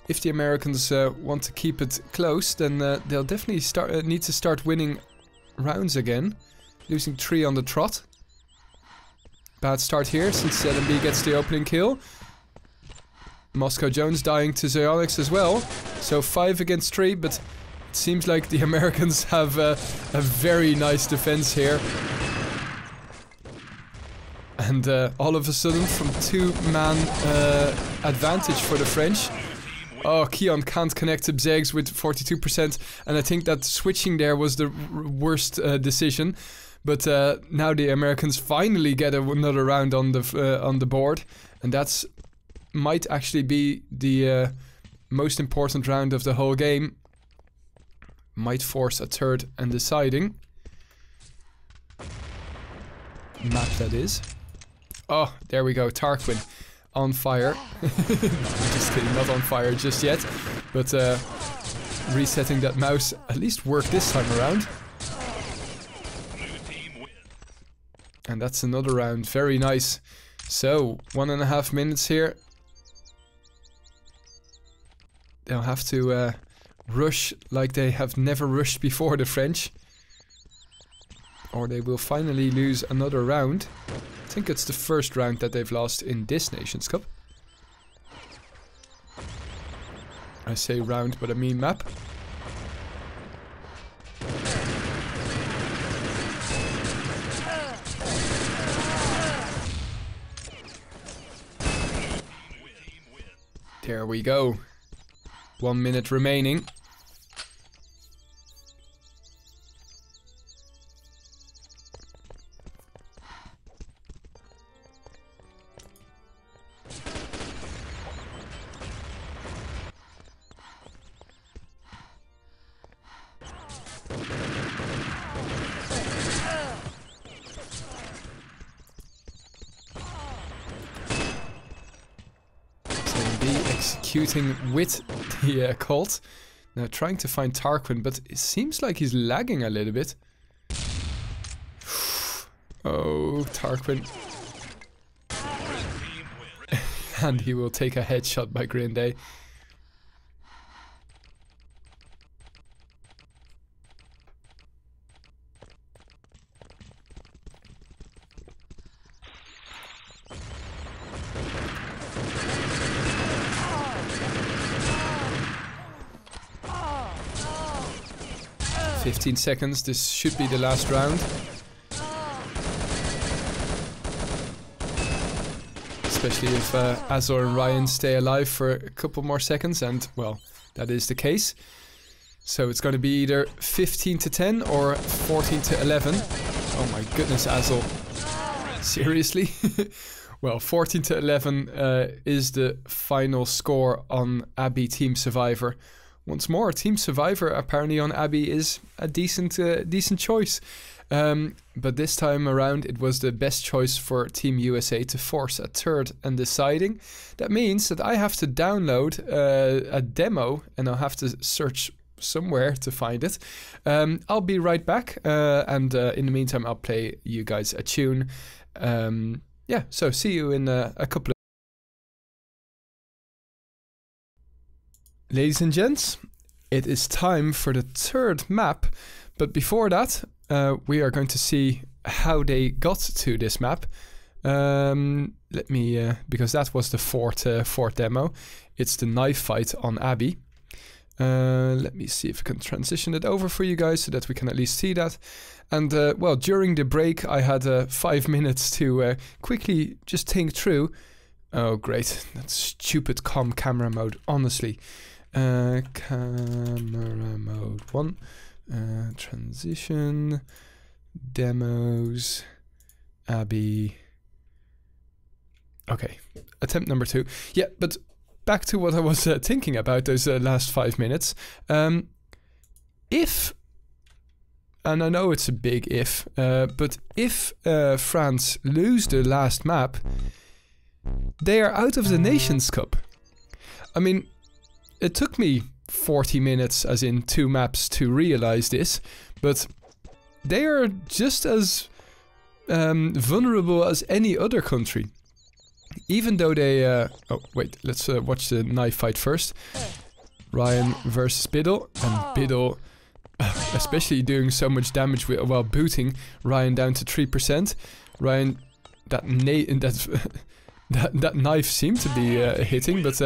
if the Americans want to keep it close, then they'll definitely need to start winning rounds again. Losing 3 on the trot. Bad start here since ZMB gets the opening kill. Moscow Jones dying to Xionyx as well. So 5 against 3, but it seems like the Americans have a very nice defense here. And all of a sudden, from 2-man advantage for the French. Oh, Keon can't connect to Bzegs with 42%, and I think that switching there was the worst decision. But now the Americans finally get another round on the board, and that's might actually be the most important round of the whole game. Might force a third and deciding map, that is. Oh, there we go, Tarquin on fire. Just kidding, not on fire just yet. But resetting that mouse at least worked this time around. And that's another round, very nice. So, 1.5 minutes here. They'll have to rush like they have never rushed before, the French. Or they will finally lose another round. I think it's the first round that they've lost in this Nations Cup. I say round, but I mean map. There we go. 1 minute remaining. Executing with the Colt. Now trying to find Tarquin, but it seems like he's lagging a little bit. Oh, Tarquin. And he will take a headshot by Grinday. "15 seconds, this should be the last round." Especially if Azor and Ryan stay alive for a couple more seconds, and, well, that is the case. So it's going to be either 15-10 or 14-11. Oh my goodness, Azor. Seriously? Well, 14-11 is the final score on Abbey Team Survivor. Once more, Team Survivor apparently on Abbey is a decent choice. But this time around, it was the best choice for Team USA to force a third and deciding. That means that I have to download a demo, and I'll have to search somewhere to find it. I'll be right back, and in the meantime, I'll play you guys a tune. Yeah, so see you in a couple of... Ladies and gents, it is time for the third map, but before that, we are going to see how they got to this map. Let me, because that was the fourth demo. It's the knife fight on Abbey. Let me see if I can transition it over for you guys so that we can at least see that. And well, during the break, I had 5 minutes to quickly just think through. Oh, great! That stupid camera mode, honestly. Camera mode 1, transition, demos, Abbey. Okay, attempt number 2. Yeah, but back to what I was thinking about those last 5 minutes. If, and I know it's a big if, but if France lose the last map, they are out of the Nations Cup. I mean, it took me 40 minutes, as in 2 maps, to realize this, but they are just as vulnerable as any other country. Even though they... oh, wait, let's watch the knife fight first. Ryan versus Biddle, and Biddle, especially doing so much damage while booting Ryan down to 3%. Ryan, that that knife seemed to be hitting, but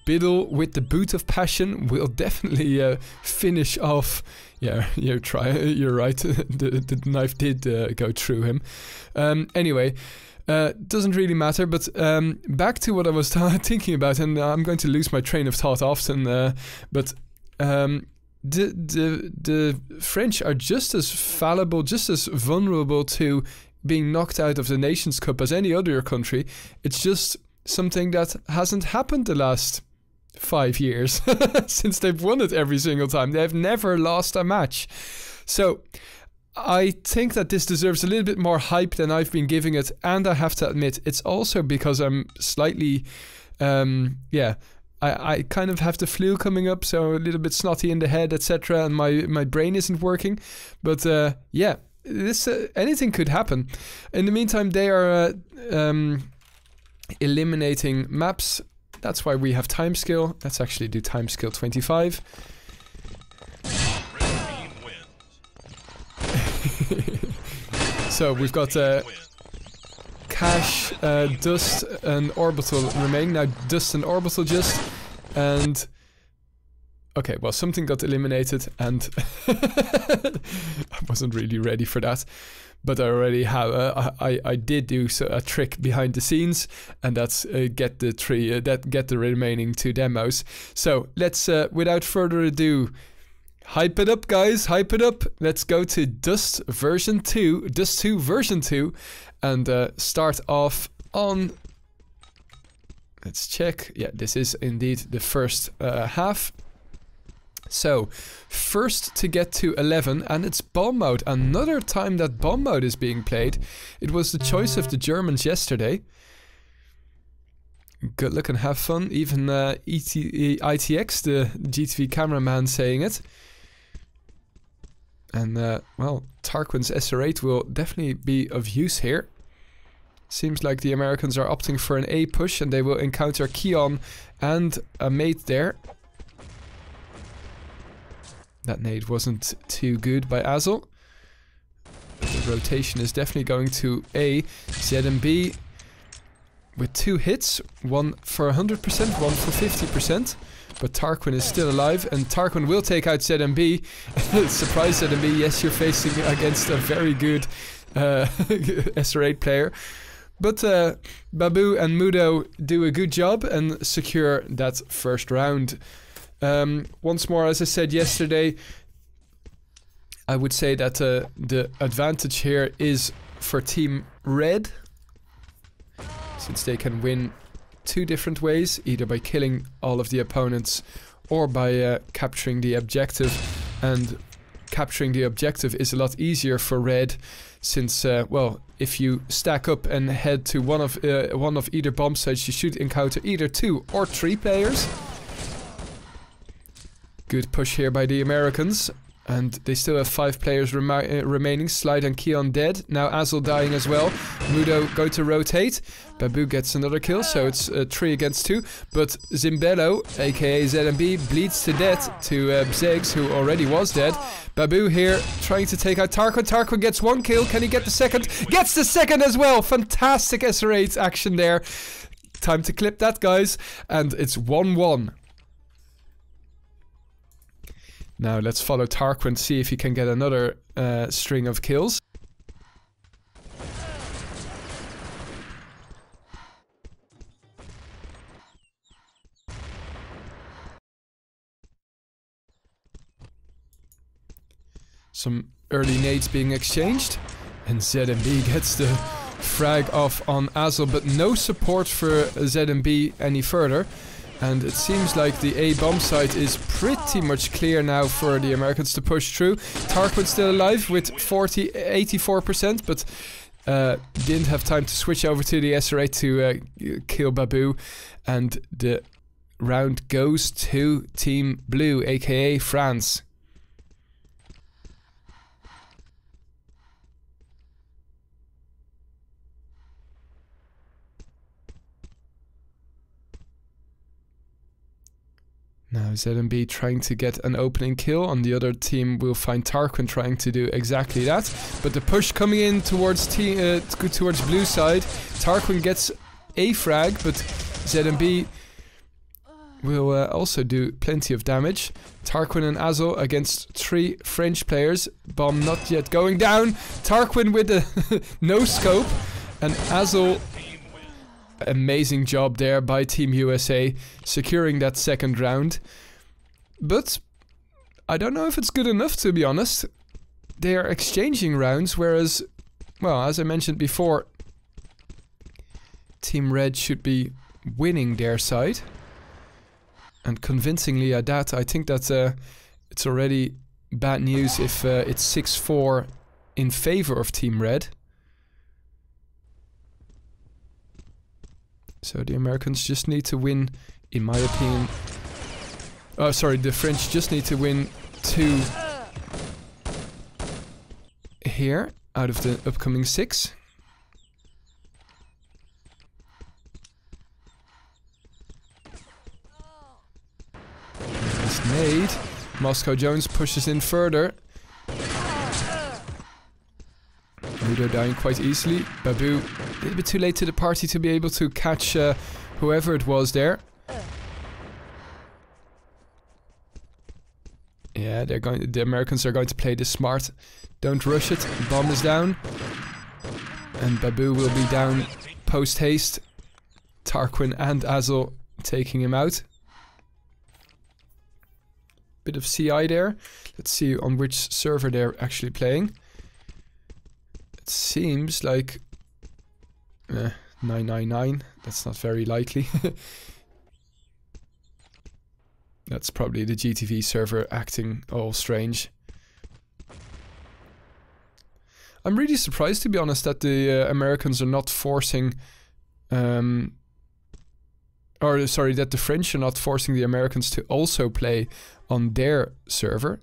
Biddle with the boot of passion will definitely finish off. Yeah, you're right. The knife did go through him. Anyway, doesn't really matter. But back to what I was thinking about, and I'm going to lose my train of thought often. But the French are just as fallible, just as vulnerable to being knocked out of the Nations Cup as any other country. It's just something that hasn't happened the last 5 years since they've won it every single time. They've never lost a match. So I think that this deserves a little bit more hype than I've been giving it, and I have to admit it's also because I'm slightly I kind of have the flu coming up, so a little bit snotty in the head, etc., and my brain isn't working. But this anything could happen. In the meantime, they are eliminating maps. That's why we have time skill. Let's actually do time skill 25. So we've got Cash, Dust, and Orbital remaining. Now Dust and Orbital just, and okay, well, something got eliminated, and I wasn't really ready for that, but I already have. I did do a trick behind the scenes, and that's get the remaining 2 demos. So let's, without further ado, hype it up, guys. Hype it up. Let's go to Dust 2 version 2, and start off on. Let's check. Yeah, this is indeed the first half. So, first to get to 11, and it's bomb mode. Another time that bomb mode is being played. It was the choice of the Germans yesterday. Good luck and have fun. Even ITX, the GTV cameraman, saying it. And, well, Tarquin's SR8 will definitely be of use here. Seems like the Americans are opting for an A push, and they will encounter Keon and a mate there. That nade wasn't too good by Azel. The rotation is definitely going to A. ZMB with 2 hits, one for 100%, one for 50%. But Tarquin is still alive, and Tarquin will take out ZMB. Surprise ZMB, yes, you're facing against a very good SR8 player. But Babu and Mudo do a good job and secure that first round. Once more, as I said yesterday, I would say that the advantage here is for Team Red, since they can win 2 different ways, either by killing all of the opponents or by capturing the objective. And capturing the objective is a lot easier for Red, since well, if you stack up and head to one of either bomb sites, you should encounter either 2 or 3 players. Good push here by the Americans, and they still have 5 players remaining. Slide and Keon dead. Now Azel dying as well. Mudo going to rotate. Babu gets another kill, so it's 3 against 2. But Zimbello, aka ZMB, bleeds to death to Bzegs, who already was dead. Babu here trying to take out Tarquin. Tarquin gets 1 kill. Can he get the second? Gets the second as well. Fantastic SR8 action there. Time to clip that, guys. And it's 1-1. Now let's follow Tarquin, see if he can get another string of kills. Some early nades being exchanged, and ZMB gets the frag off on Azel, but no support for ZMB any further. And it seems like the A bomb site is pretty much clear now for the Americans to push through. Tarquin still alive with 84%, but didn't have time to switch over to the SR8 to kill Babu. And the round goes to Team Blue, aka France. Now ZMB trying to get an opening kill. On the other team we'll find Tarquin trying to do exactly that. But the push coming in towards blue side. Tarquin gets a frag, but ZMB will also do plenty of damage. Tarquin and Azel against 3 French players. Bomb not yet going down. Tarquin with a no scope. And Azel, amazing job there by Team USA, securing that second round. But I don't know if it's good enough, to be honest. They are exchanging rounds, whereas, well, as I mentioned before, Team Red should be winning their side. And convincingly at that. I think that it's already bad news if it's 6-4 in favor of Team Red. So the Americans just need to win, in my opinion. Oh, sorry, the French just need to win 2 here out of the upcoming 6. Nade. Moscow Jones pushes in further. Ludo dying quite easily. Babu a little bit too late to the party to be able to catch whoever it was there. Yeah, the Americans are going to play this smart. Don't rush it. Bomb is down. And Babu will be down post haste. Tarquin and Azel taking him out. Bit of CI there. Let's see on which server they're actually playing. It seems like 999. That's not very likely. That's probably the GTV server acting all strange. I'm really surprised, to be honest, that the Americans are not forcing that the French are not forcing the Americans to also play on their server.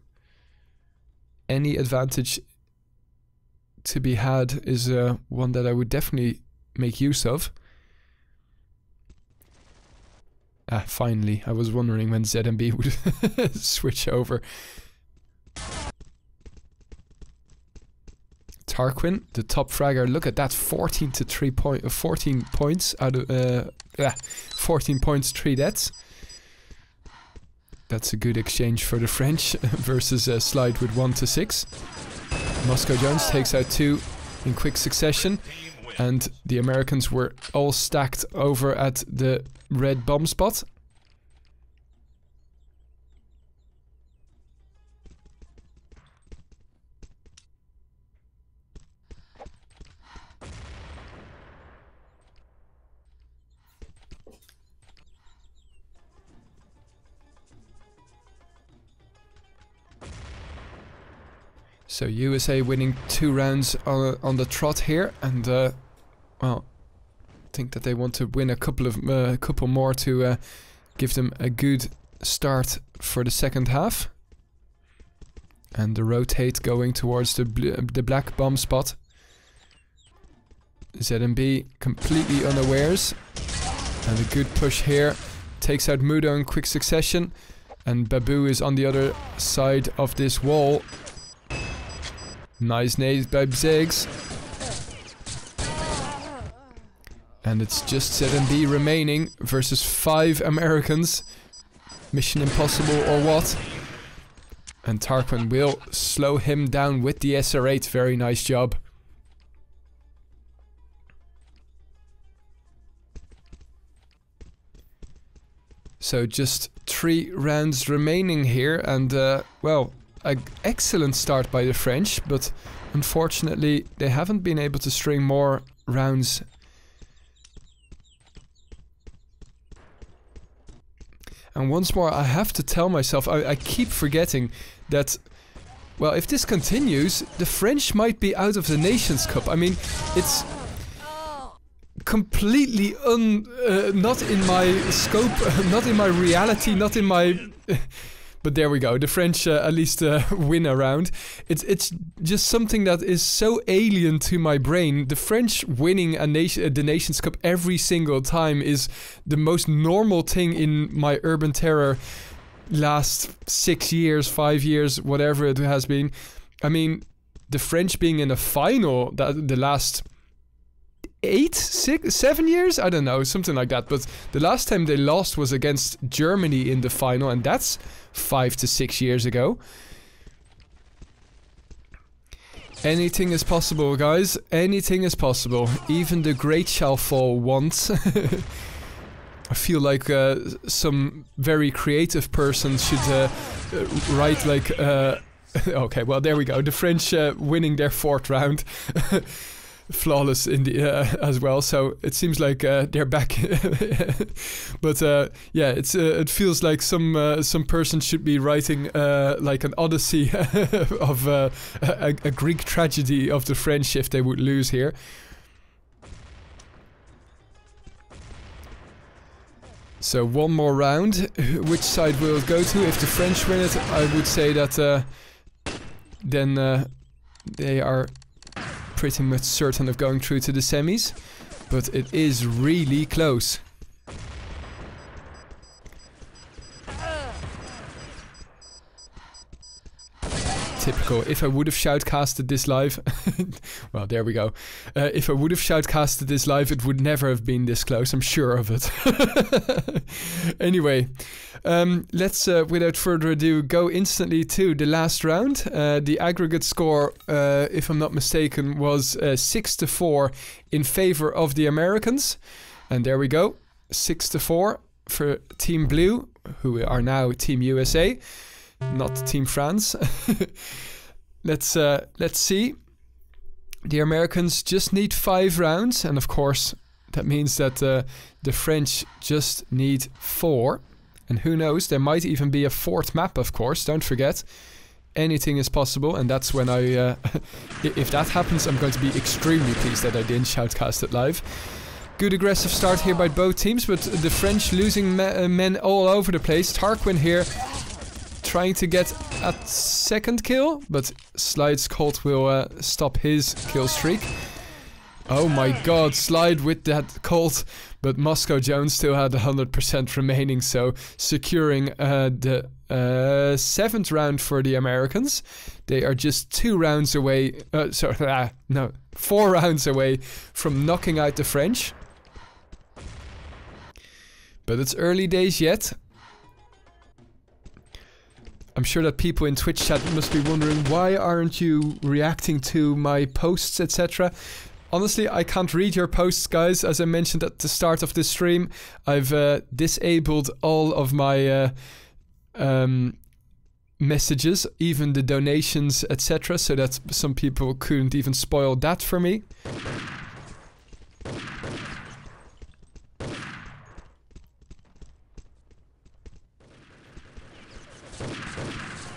Any advantage to be had is one that I would definitely make use of. Ah, finally. I was wondering when ZMB would switch over. Tarquin, the top fragger. Look at that, 14 points out of 14 points, 3 deaths. That's a good exchange for the French versus a slide with 1 to 6. Moscow Jones takes out 2 in quick succession, and the Americans were all stacked over at the red bomb spot. So USA winning 2 rounds on the trot here, and well, I think that they want to win a couple more to give them a good start for the second half. And the rotate going towards the black bomb spot. ZMB completely unawares, and a good push here takes out Mudo in quick succession, and Babu is on the other side of this wall. Nice nade by Bzegs. And it's just ZMB remaining versus 5 Americans. Mission impossible or what? And Tarquin will slow him down with the SR8. Very nice job. So just 3 rounds remaining here, and well, an excellent start by the French, but unfortunately they haven't been able to string more rounds. And once more, I have to tell myself, I keep forgetting that, well, if this continues, the French might be out of the Nations Cup. I mean, it's completely not in my scope, not in my reality, not in my... But there we go. The French at least win a round. It's just something that is so alien to my brain. The French winning the Nations Cup every single time is the most normal thing in my Urban Terror last 6 years, 5 years, whatever it has been. I mean, the French being in a final the last 7 years? I don't know, something like that. But the last time they lost was against Germany in the final, and that's 5 to 6 years ago. Anything is possible, guys. Anything is possible. Even the great shall fall once. I feel like some very creative person should write like... okay, well, there we go. The French winning their 4th round. Flawless in the as well, so it seems like they're back. But yeah, it feels like some person should be writing like an odyssey of a Greek tragedy of the French if they would lose here. So one more round. Which side will it go to? If the French win it, I would say that then they are pretty much certain of going through to the semis, but it is really close. Typical. If I would have shoutcasted this live, well, there we go. If I would have shoutcasted this live, it would never have been this close. I'm sure of it. Anyway, let's, without further ado, go instantly to the last round. The aggregate score, if I'm not mistaken, was 6-4 in favor of the Americans. And there we go. 6-4 for Team Blue, who are now Team USA. Not Team France. Let's see. The Americans just need 5 rounds, and of course that means that the French just need 4. And who knows, there might even be a 4th map, of course. Don't forget, anything is possible, and that's when I... if that happens, I'm going to be extremely pleased that I didn't shoutcast it live. Good aggressive start here by both teams, but the French losing men all over the place. Tarquin here trying to get a 2nd kill, but Slide's Colt will stop his kill streak. Oh my god, Slide with that Colt, but Moscow Jones still had 100% remaining, so securing the 7th round for the Americans. They are just 2 rounds away, no, 4 rounds away from knocking out the French. But it's early days yet. I'm sure that people in Twitch chat must be wondering, why aren't you reacting to my posts, etc. Honestly, I can't read your posts, guys. As I mentioned at the start of this stream, I've disabled all of my messages, even the donations, etc. so that some people couldn't even spoil that for me.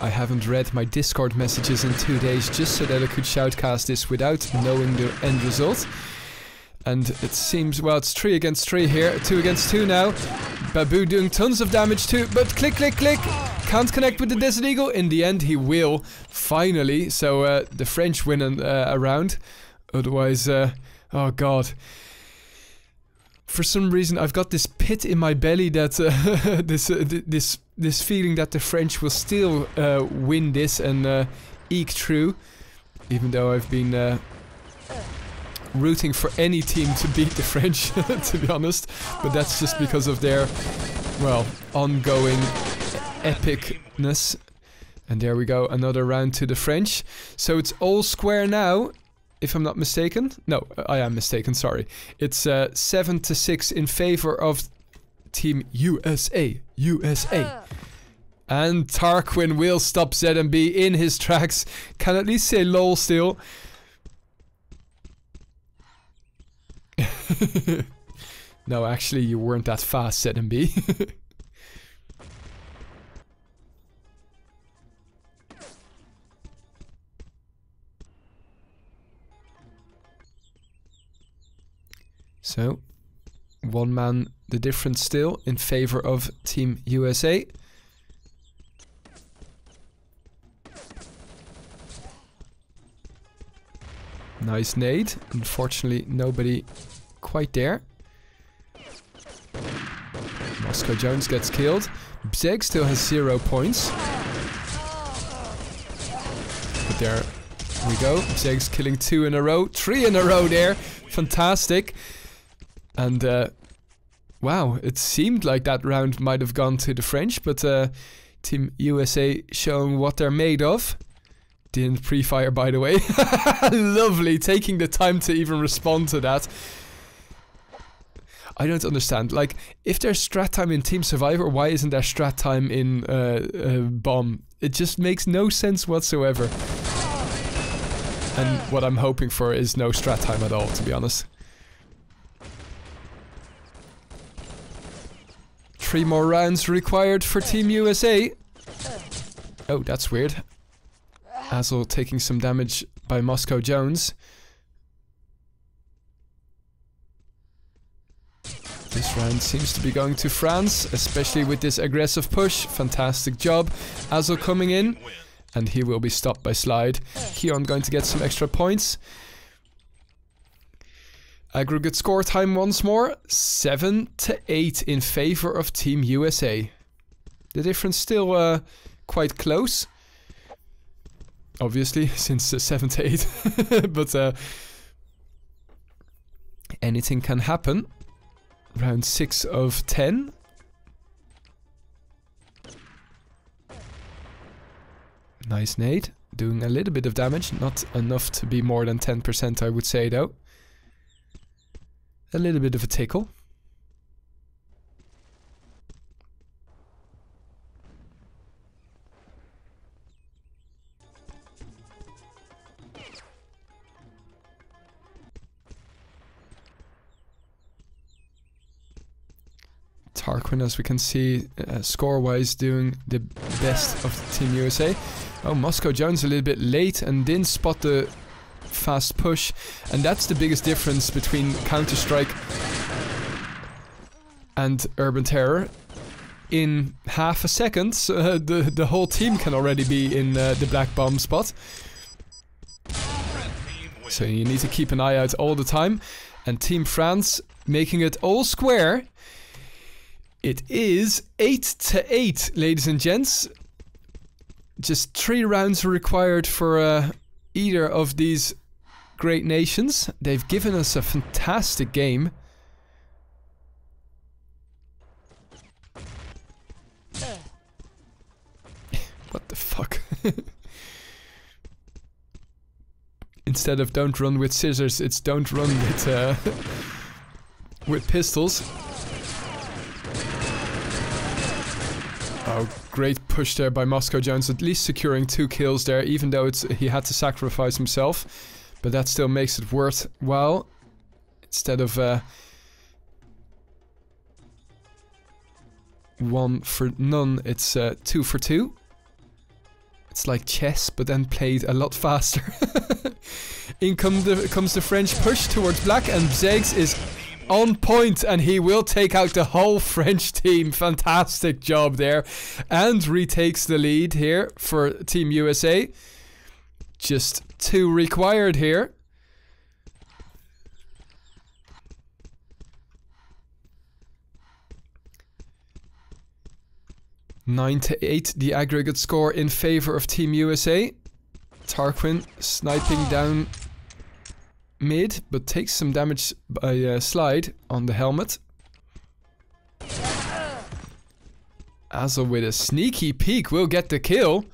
I haven't read my Discord messages in 2 days just so that I could shoutcast this without knowing the end result. And it seems, well, it's 3 against 3 here, 2 against 2 now. Babu doing tons of damage too, but click, click, click. Can't connect with the Desert Eagle. In the end, he will, finally. So the French win a round. Otherwise, oh god. For some reason, I've got this pit in my belly that this feeling that the French will still win this and eke through, even though I've been rooting for any team to beat the French, to be honest. But that's just because of their, well, ongoing epicness. And there we go, another round to the French. So it's all square now. If I'm not mistaken. No, I am mistaken, sorry. It's 7-6 in favor of Team USA. USA. And Tarquin will stop ZMB in his tracks. Can at least say lol still. No, actually, you weren't that fast, ZMB. So, 1 man the difference still in favor of Team USA. Nice nade. Unfortunately, nobody quite there. Moscow Jones gets killed. Bzeg still has 0 points. But they're we go. Zeg's killing 2 in a row. 3 in a row there. Fantastic. And wow, it seemed like that round might have gone to the French, but Team USA showing what they're made of. Didn't pre-fire, by the way. Lovely, taking the time to even respond to that. I don't understand. Like, if there's strat time in Team Survivor, why isn't there strat time in Bomb? It just makes no sense whatsoever. And what I'm hoping for is no strat time at all, to be honest. 3 more rounds required for Team USA. Oh, that's weird. Azel taking some damage by Moscow Jones. This round seems to be going to France, especially with this aggressive push. Fantastic job. Azel coming in, and he will be stopped by Slide. Keon going to get some extra points. Aggregate score time once more. 7-8 in favor of Team USA. The difference still quite close. Obviously, since 7-8. But anything can happen. Round 6 of 10. Nice nade. Doing a little bit of damage. Not enough to be more than 10%, I would say, though. A little bit of a tickle. Tarquin, as we can see, score-wise, doing the best of Team USA. Oh, Moscow Jones a little bit late and didn't spot the fast push. And that's the biggest difference between Counter-Strike and Urban Terror. In half a second, the whole team can already be in the black bomb spot. So you need to keep an eye out all the time. And Team France making it all square. It is 8-8, ladies and gents. Just 3 rounds required for either of these great nations. They've given us a fantastic game. What the fuck? Instead of don't run with scissors, it's don't run with pistols. Oh, great push there by Moscow Jones, at least securing 2 kills there, even though he had to sacrifice himself. But that still makes it worthwhile. Instead of 1 for none, it's 2 for 2. It's like chess, but then played a lot faster. In comes the French push towards black, and Zegs is on point, and he will take out the whole French team. Fantastic job there. And retakes the lead here for Team USA. Just 2 required here. Nine to 8, the aggregate score in favor of Team USA. Tarquin sniping down mid, but takes some damage by Slide on the helmet. Azel with a sneaky peek will get the kill.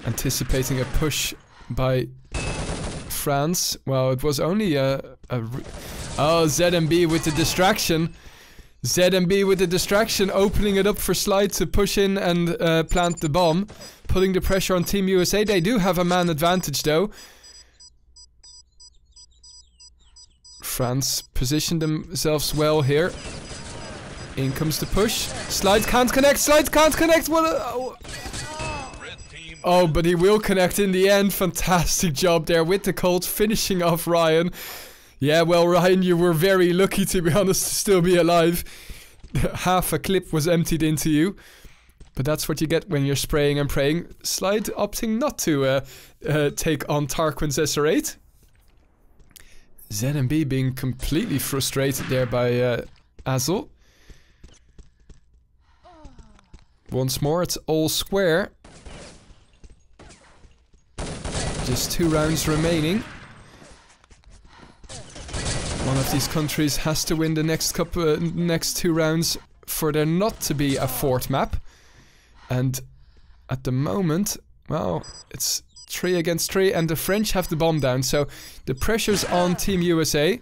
Anticipating a push by France. Well, it was only oh, ZMB with the distraction. ZMB with the distraction, opening it up for Slide to push in and plant the bomb. Putting the pressure on Team USA. They do have a man advantage though. France positioned themselves well here. In comes the push. Slide can't connect. Slide can't connect. What a... Oh, but he will connect in the end. Fantastic job there with the Colt, finishing off Ryan. Yeah, well, Ryan, you were very lucky, to be honest, to still be alive. Half a clip was emptied into you. But that's what you get when you're spraying and praying. Slide opting not to take on Tarquin's SR8. ZMB being completely frustrated there by Azel. Once more, it's all square. Just 2 rounds remaining. One of these countries has to win the next 2 rounds for there not to be a 4th map. And at the moment, well, it's 3 against 3 and the French have the bomb down. So the pressure's on Team USA.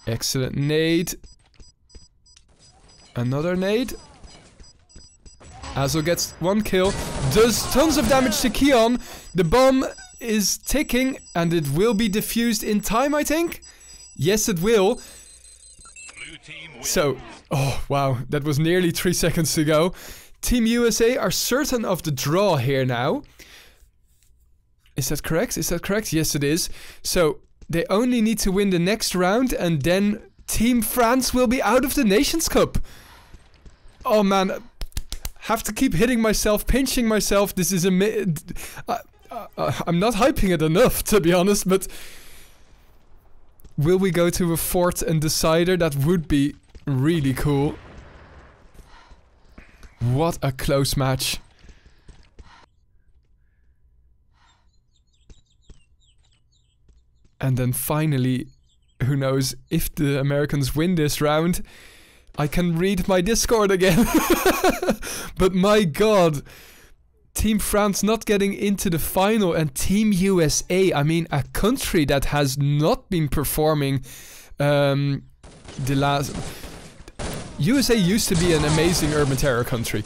Excellent nade. Another nade. Azel gets 1 kill. Does tons of damage to Keon. The bomb is ticking and it will be defused in time, I think. Yes, it will. So, oh wow, that was nearly 3 seconds to go. Team USA are certain of the draw here now. Is that correct? Is that correct? Yes, it is. So, they only need to win the next round and then Team France will be out of the Nations Cup. Oh man, have to keep hitting myself, pinching myself. This is I'm not hyping it enough, to be honest, but will we go to a 4th and decider? That would be really cool. What a close match. And then finally, who knows, if the Americans win this round, I can read my Discord again. But my god, Team France not getting into the final and Team USA, I mean a country that has not been performing the last... USA used to be an amazing urban terror country.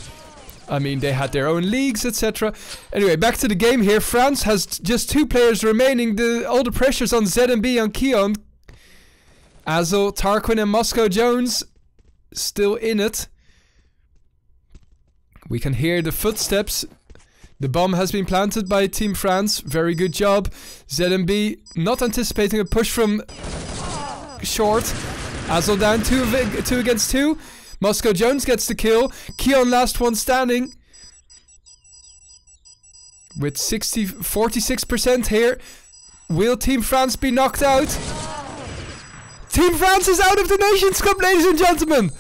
I mean, they had their own leagues, etc. Anyway, back to the game here. France has just 2 players remaining. All the pressure's on ZMB, on Keon. Azel, Tarquin and Moscow Jones still in it. We can hear the footsteps. The bomb has been planted by Team France. Very good job. ZMB not anticipating a push from short. Azel down 2 against 2. Moscow Jones gets the kill. Keon last one standing. With 46% here. Will Team France be knocked out? Team France is out of the Nations Cup, ladies and gentlemen!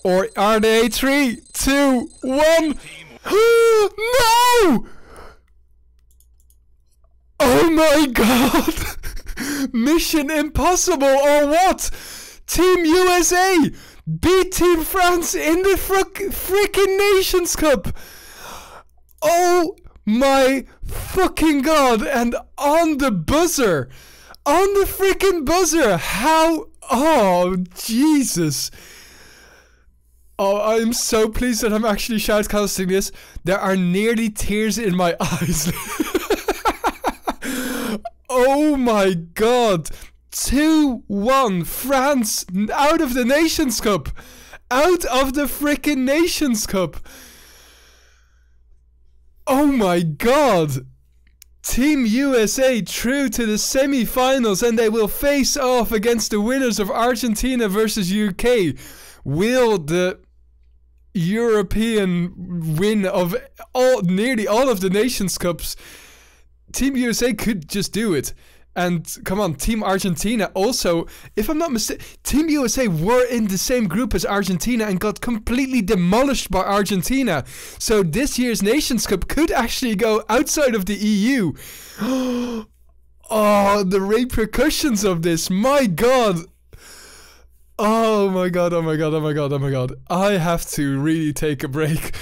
Or are they? 3, 2, 1... No! Oh my god! Mission impossible or what? Team USA beat Team France in the freaking Nations Cup! Oh my fucking god! And on the buzzer! On the freaking buzzer! How? Oh, Jesus! Oh, I'm so pleased that I'm actually shoutcasting this. There are nearly tears in my eyes. Oh my god! 2-1 France out of the Nations Cup! Out of the freaking Nations Cup! Oh my god! Team USA through to the semi-finals and they will face off against the winners of Argentina versus UK. Will the European win of nearly all of the Nations Cups? Team USA could just do it. And come on, Team Argentina also, if I'm not mistaken, Team USA were in the same group as Argentina and got completely demolished by Argentina. So this year's Nations Cup could actually go outside of the EU. Oh, the repercussions of this, my god. Oh my god, oh my god, oh my god, oh my god. I have to really take a break.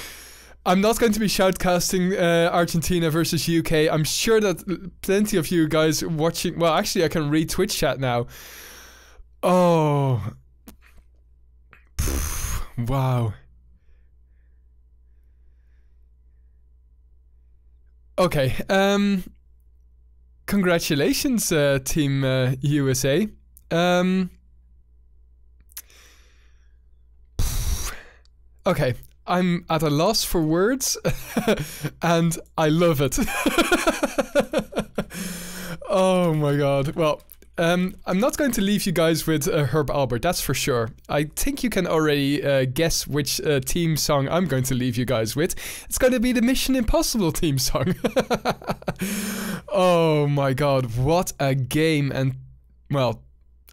I'm not going to be shoutcasting Argentina versus UK. I'm sure that plenty of you guys watching... Well, actually, I can read Twitch chat now. Oh. Wow. Okay. Congratulations, Team USA. Okay. I'm at a loss for words, and I love it. Oh my god. Well, I'm not going to leave you guys with Herb Albert, that's for sure. I think you can already guess which theme song I'm going to leave you guys with. It's going to be the Mission Impossible theme song. Oh my god, what a game. And, well,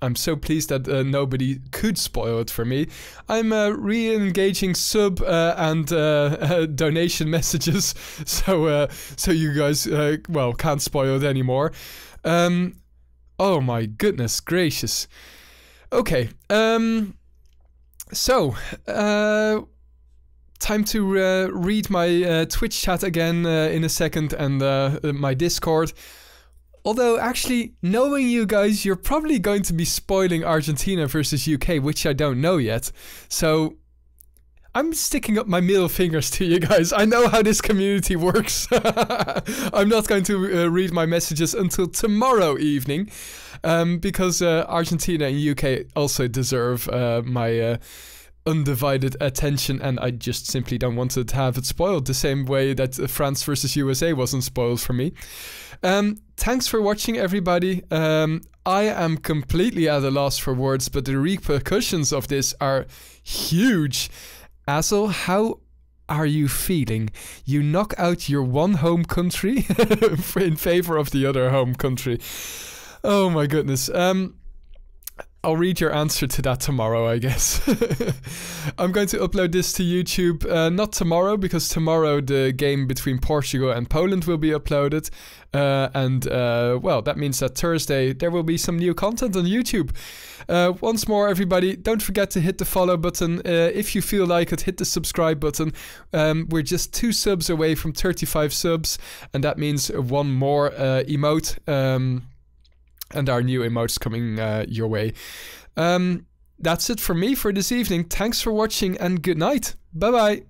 I'm so pleased that nobody could spoil it for me. I'm re-engaging sub and donation messages, so you guys can't spoil it anymore. Oh my goodness gracious. Okay. So time to read my Twitch chat again in a second, and my Discord. Although, actually, knowing you guys, you're probably going to be spoiling Argentina versus UK, which I don't know yet. So, I'm sticking up my middle fingers to you guys. I know how this community works. I'm not going to read my messages until tomorrow evening, because Argentina and UK also deserve my undivided attention, and I just simply don't want to have it spoiled the same way that France versus USA wasn't spoiled for me. Thanks for watching, everybody. I am completely at a loss for words, but the repercussions of this are huge. Azel, how are you feeling? You knock out your one home country in favor of the other home country. Oh my goodness. I'll read your answer to that tomorrow, I guess. I'm going to upload this to YouTube, not tomorrow, because tomorrow the game between Portugal and Poland will be uploaded. That means that Thursday there will be some new content on YouTube. Once more, everybody, don't forget to hit the follow button. If you feel like it, hit the subscribe button. We're just 2 subs away from 35 subs, and that means one more emote. And our new emotes coming your way. That's it for me for this evening. Thanks for watching and good night. Bye bye.